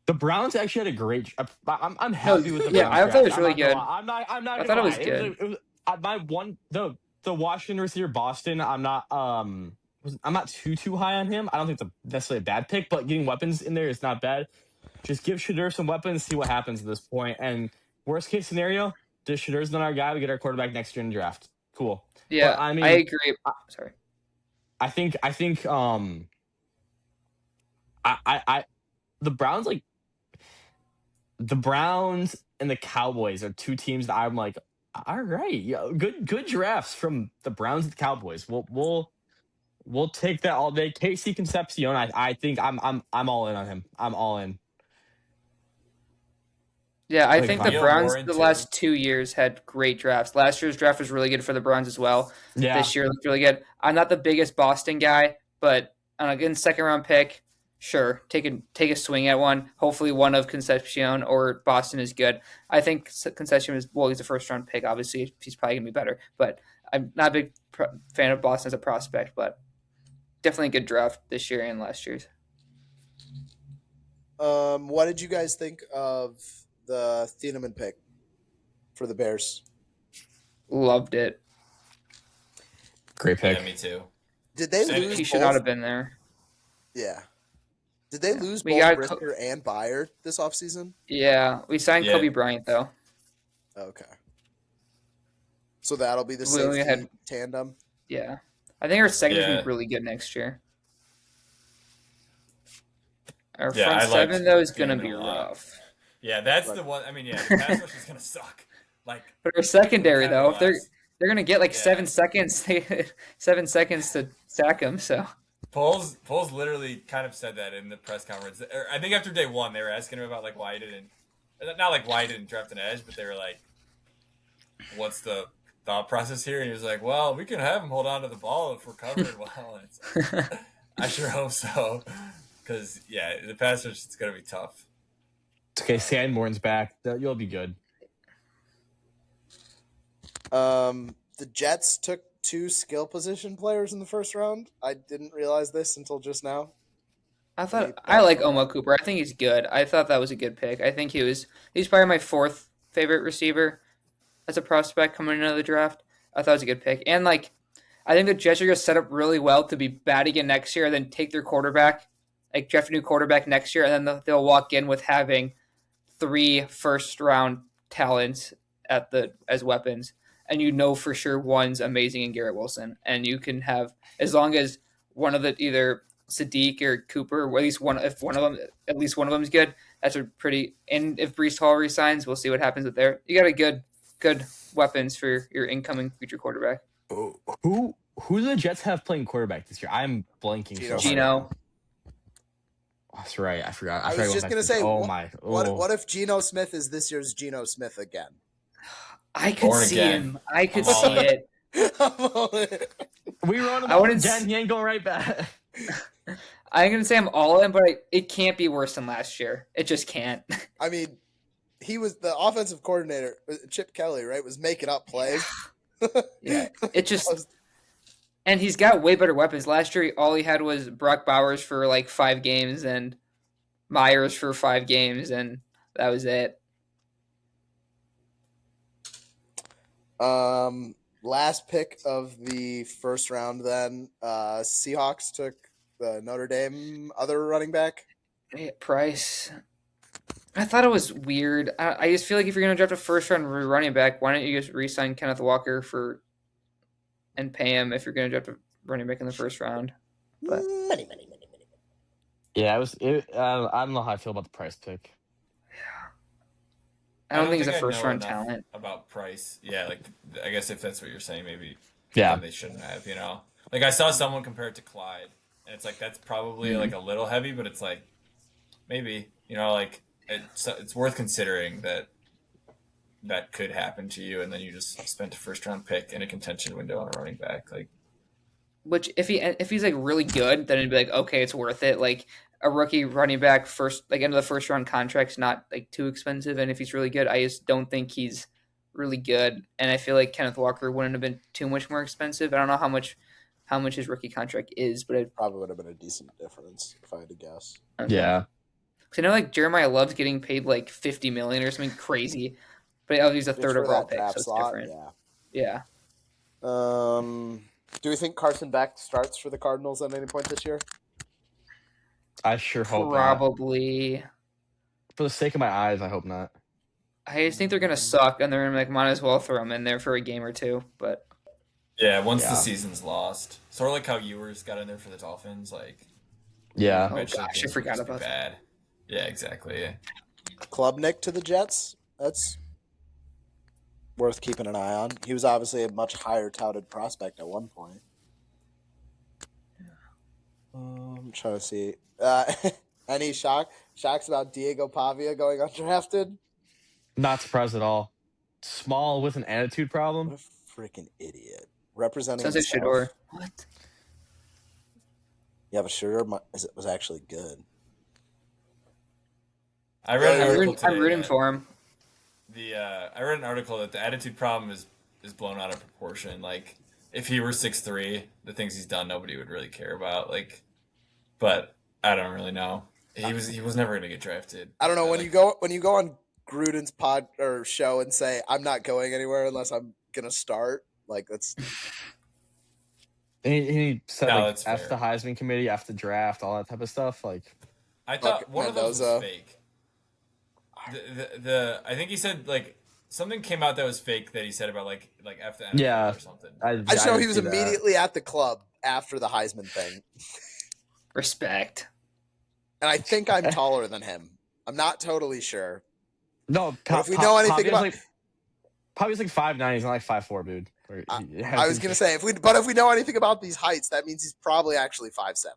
The Browns actually had a great. I'm happy with the yeah, Browns. I thought it was draft. really good. I'm not. I Gonna thought it lie. was good. It was my one the Washington receiver Boston. I'm not too high on him. I don't think it's necessarily a bad pick, but getting weapons in there is not bad. Just give Shadur some weapons, see what happens at this point. And worst case scenario, this Shadur's not our guy. We get our quarterback next year in the draft. Cool. Yeah, but, I mean, I agree. Sorry. I think the Browns the Browns and the Cowboys are two teams that I'm like, all right, yeah, good drafts from the Browns and the Cowboys. We'll take that all day. Casey Concepcion, I think I'm all in on him. I'm all in. Yeah, I think the Browns Warren the too. last 2 years had great drafts. Last year's draft was really good for the Browns as well. Yeah. This year looked really good. I'm not the biggest Boston guy, but again, second round pick, sure, take a swing at one. Hopefully, one of Concepcion or Boston is good. I think Concepcion he's a first round pick. Obviously, he's probably gonna be better. But I'm not a big fan of Boston as a prospect, but definitely a good draft this year and last year's. What did you guys think of the Thieneman pick for the Bears? Loved it. Great pick. Yeah, me too. Did they lose? He should not have been there. Yeah. Did they lose We both got Brisker and Byard this offseason? Yeah, we signed Yeah. Kobe Bryant though. Okay. So that'll be the We only safety had- tandem. Yeah, I think our second is gonna Yeah. be really good next year. Our Yeah, front I liked seven though is gonna Thieneman be a lot. rough. Yeah, that's the one. I mean, yeah, the pass rush is gonna suck. Like, But our secondary Kind though, of if last. they're gonna get like Yeah. 7 seconds, 7 seconds to sack him. So Poles literally kind of said that in the press conference. I think after day one, they were asking him about like why he didn't, not like why he didn't draft an edge, but they were like, "What's the thought process here?" And he was like, "Well, we can have him hold on to the ball if we're covered well." And it's like, I sure hope so, because yeah, the pass rush is gonna be tough. It's okay, Sanborn's back. You'll be good. The Jets took 2 skill position players in the first round. I didn't realize this until just now. I like Oma Cooper. I think he's good. I thought that was a good pick. I think he's probably my 4th favorite receiver as a prospect coming into the draft. I thought it was a good pick. And like I think the Jets are going to set up really well to be bad again next year, then take their quarterback, like draft a new quarterback next year, and then they'll walk in with having 3 first-round talents as weapons, and you know for sure one's amazing in Garrett Wilson, and you can have as long as one of the either Sadiq or Cooper, or at least one of them is good. That's a pretty. And if Breece Hall resigns, we'll see what happens with there. You got a good weapons for your incoming future quarterback. Who do the Jets have playing quarterback this year? I'm blanking. Geno. That's right. I forgot. I was just gonna say, what what if Geno Smith is this year's Geno Smith again? I could Born see again. him. I could I'm all see in. it. We run him I wouldn't again. He ain't going right back. I'm gonna say I'm all in, but it can't be worse than last year. It just can't. I mean, he was the offensive coordinator, Chip Kelly, right? Was making up plays. Yeah, it just. And he's got way better weapons. Last year, all he had was Brock Bowers for like 5 games and Myers for 5 games, and that was it. Last pick of the first round, then Seahawks took the Notre Dame other running back. Price. I thought it was weird. I just feel like if you're going to draft a first round running back, why don't you just re-sign Kenneth Walker and pay him if you're going to draft a running back in the first round? But Money. Yeah, I don't know how I feel about the Price pick. I don't think he's a I first know round enough talent. about Price. Yeah, like I guess if that's what you're saying, maybe Yeah. they shouldn't have. You know, like I saw someone compare it to Clyde, and it's like that's probably like a little heavy, but it's like maybe like it's worth considering that could happen to you, and then you just spent a first round pick in a contention window on a running back. Like, which if he's like really good, then it'd be like okay, it's worth it. Like a rookie running back end of the first round contract's not like too expensive, and if he's really good, I just don't think he's really good. And I feel like Kenneth Walker wouldn't have been too much more expensive. I don't know how much how much his rookie contract is, but it probably would have been a decent difference if I had to guess. Okay. Yeah. Because I know like Jeremiah Love's getting paid like $50 million or something crazy, but he's a third For overall that pick, draft so it's slot, different. yeah. Yeah. Do we think Carson Beck starts for the Cardinals at any point this year? I sure hope not. Probably. For the sake of my eyes, I hope not. I just think they're gonna suck, and they're gonna like might as well throw him in there for a game or two. But Yeah, once Yeah. the season's lost, sort of like how Ewers got in there for the Dolphins, like Yeah. oh eventually gosh, I things will forgot just be about that. bad. Yeah, exactly. Yeah. Klubnik to the Jets. That's worth keeping an eye on. He was obviously a much higher touted prospect at one point. I'm trying to see. Any shocks about Diego Pavia going undrafted? Not surprised at all. Small with an attitude problem. What a freaking idiot! Representing Sounds like himself. Shador. What? Yeah, but Shador was actually good. I read an article today. I'm rooting that for him. I read an article that the attitude problem is blown out of proportion. Like if he were 6'3", the things he's done nobody would really care about. Like, but I don't really know. He was never going to get drafted. I don't know when you go on Gruden's pod or show and say I'm not going anywhere unless I'm gonna start. Like that's. And he said No, like that's F the fair. Heisman committee, F the draft, all that type of stuff. Like I thought Fuck one of those Mendoza. was fake. The I think he said like something came out that was fake that he said about like F the NFL Yeah. or something. I just know didn't he was see that. immediately at the club after the Heisman thing, Respect. and I think I'm taller than him. I'm not totally sure. No, But if we know anything about, Pavia's like 5'9", he's not like 5'4", dude. I was gonna say if we know anything about these heights, that means he's probably actually 5'7".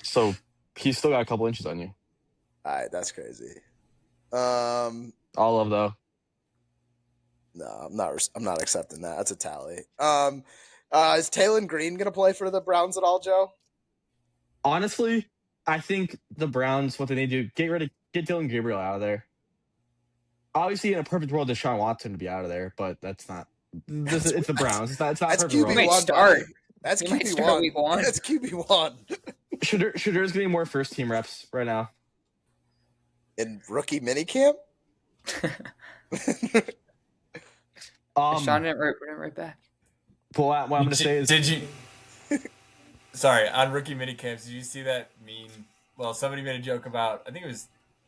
So he's still got a couple inches on you. All right, that's crazy. All of though. No, I'm not accepting that. That's a tally. Is Taylor Green gonna play for the Browns at all, Joe? Honestly, I think the Browns, what they need to do, get Dylan Gabriel out of there. Obviously, in a perfect world, Deshaun Watson would be out of there, but that's not. It's the Browns. It's not That's perfect world. QB1. Start. That's He might start QB1. week 1. That's QB1 Shadur's getting more first team reps right now. in rookie minicamp. Sean went right back. But what I'm going to say is, did you? Sorry, on rookie minicamps, did you see that meme? Well, somebody made a joke about, I think it was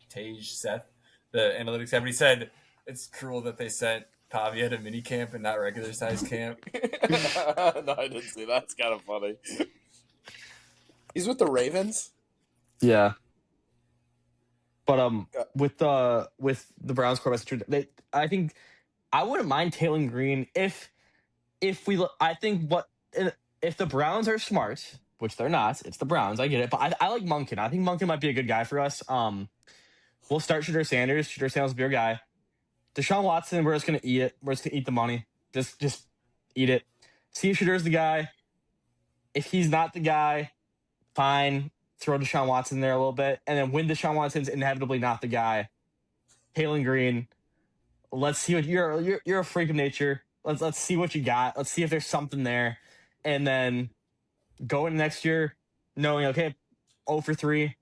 Tage Seth, the analytics guy, but he said it's cruel that they sent Pavia to minicamp and not regular size camp. No, I didn't see that. It's kind of funny. He's with the Ravens. yeah. But with the Browns quarterback, I think I wouldn't mind Taylor Green if I think if the Browns are smart, which they're not. It's the Browns. I get it, but I like Monken. I think Monken might be a good guy for us. We'll start Shador Sanders. Shador Sanders will be our guy. Deshaun Watson, we're just gonna eat it. We're just gonna eat the money. Just eat it. See if Shador's the guy. If he's not the guy, fine. Throw Deshaun Watson there a little bit, and then when Deshaun Watson's inevitably not the guy, Taylor Green. Let's see what you're a freak of nature. Let's see what you got. Let's see if there's something there, and then go into next year knowing 0 for 3.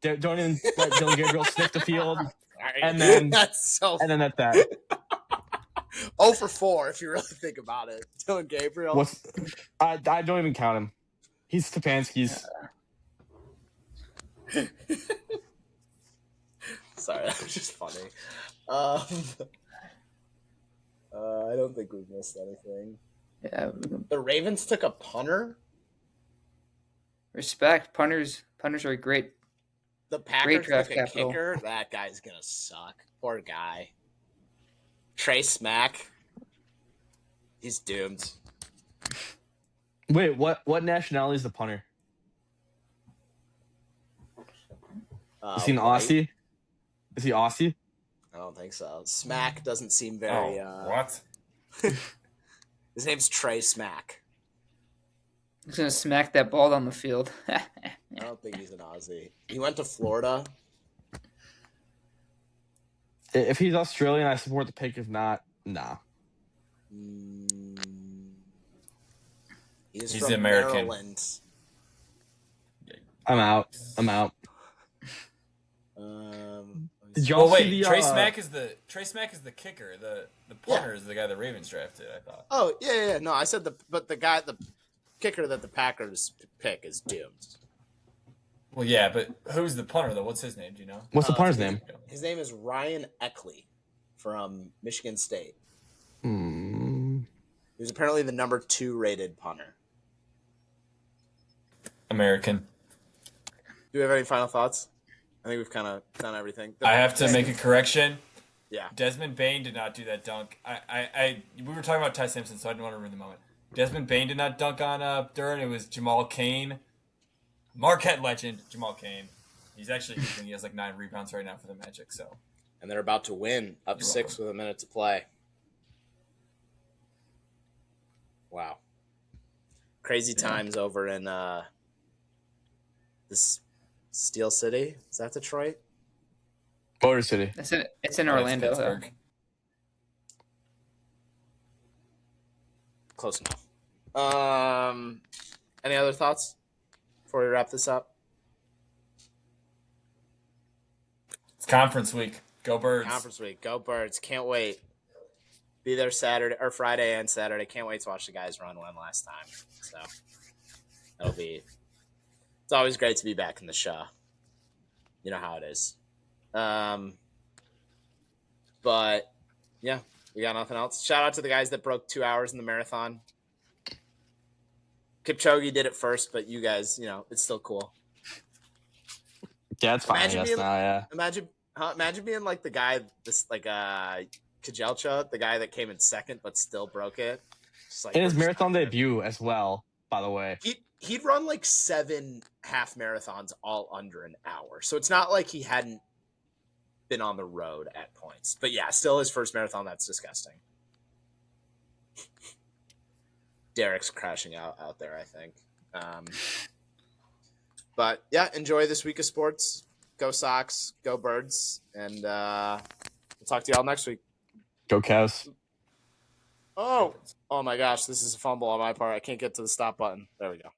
Don't even let Dylan Gabriel sniff the field, and then that's that. 0 for 4 if you really think about it. Dylan Gabriel. I don't even count him. He's Stefanski's. Sorry, that was just funny. I don't think we've missed anything. Yeah. The Ravens took a punter. Respect. Punters are great. The Packers draft took a capital. kicker. That guy's gonna suck. Poor guy. Trey Smack. He's doomed. Wait, what nationality is the punter? Is he an Aussie? Is he Aussie? I don't think so. Smack doesn't seem very. What? His name's Trey Smack. He's gonna smack that ball down the field. I don't think he's an Aussie. He went to Florida. If he's Australian, I support the pick. If not, nah. He's He's from American. Maryland. I'm out. Did y'all Well, wait. see the Trey Smack is the kicker. The punter is the guy the Ravens drafted. I thought. Oh yeah. No, I said the kicker that the Packers pick is doomed. Well, yeah, but who's the punter though? What's his name? Do you know? What's the punter's name? His name is Ryan Eckley from Michigan State. Hmm. He was apparently the number 2 rated punter. American. Do we have any final thoughts? I think we've kind of done everything. I have to make a correction. Yeah. Desmond Bain did not do that dunk. We were talking about Ty Simpson, so I didn't want to ruin the moment. Desmond Bain did not dunk on Duren. It was Jamal Cain. Marquette legend, Jamal Cain. He's actually he has like 9 rebounds right now for the Magic. So, and they're about to win, up 6 with a minute to play. Wow, crazy times over in this Steel City. Is that Detroit? Motor City. It's in Orlando. Pittsburgh. Close enough. Any other thoughts before we wrap this up? It's conference week. Go Birds. Conference week. Go Birds. Can't wait. Be there Saturday or Friday and Saturday. Can't wait to watch the guys run one last time. So it's always great to be back in the show. You know how it is. But yeah, we got nothing else. Shout out to the guys that broke 2 hours in the marathon. Kipchoge did it first, but you guys, it's still cool. Yeah, it's fine. Imagine being like the guy, Kajelcha, the guy that came in second but still broke it. In his marathon debut as well, by the way. He'd run like 7 half marathons all under an hour. So it's not like he hadn't been on the road at points. But yeah, still his first marathon. That's disgusting. Derek's crashing out there, I think. But yeah, enjoy this week of sports. Go Sox, go Birds, and we'll talk to y'all next week. Go Cavs. Oh my gosh, this is a fumble on my part. I can't get to the stop button. There we go.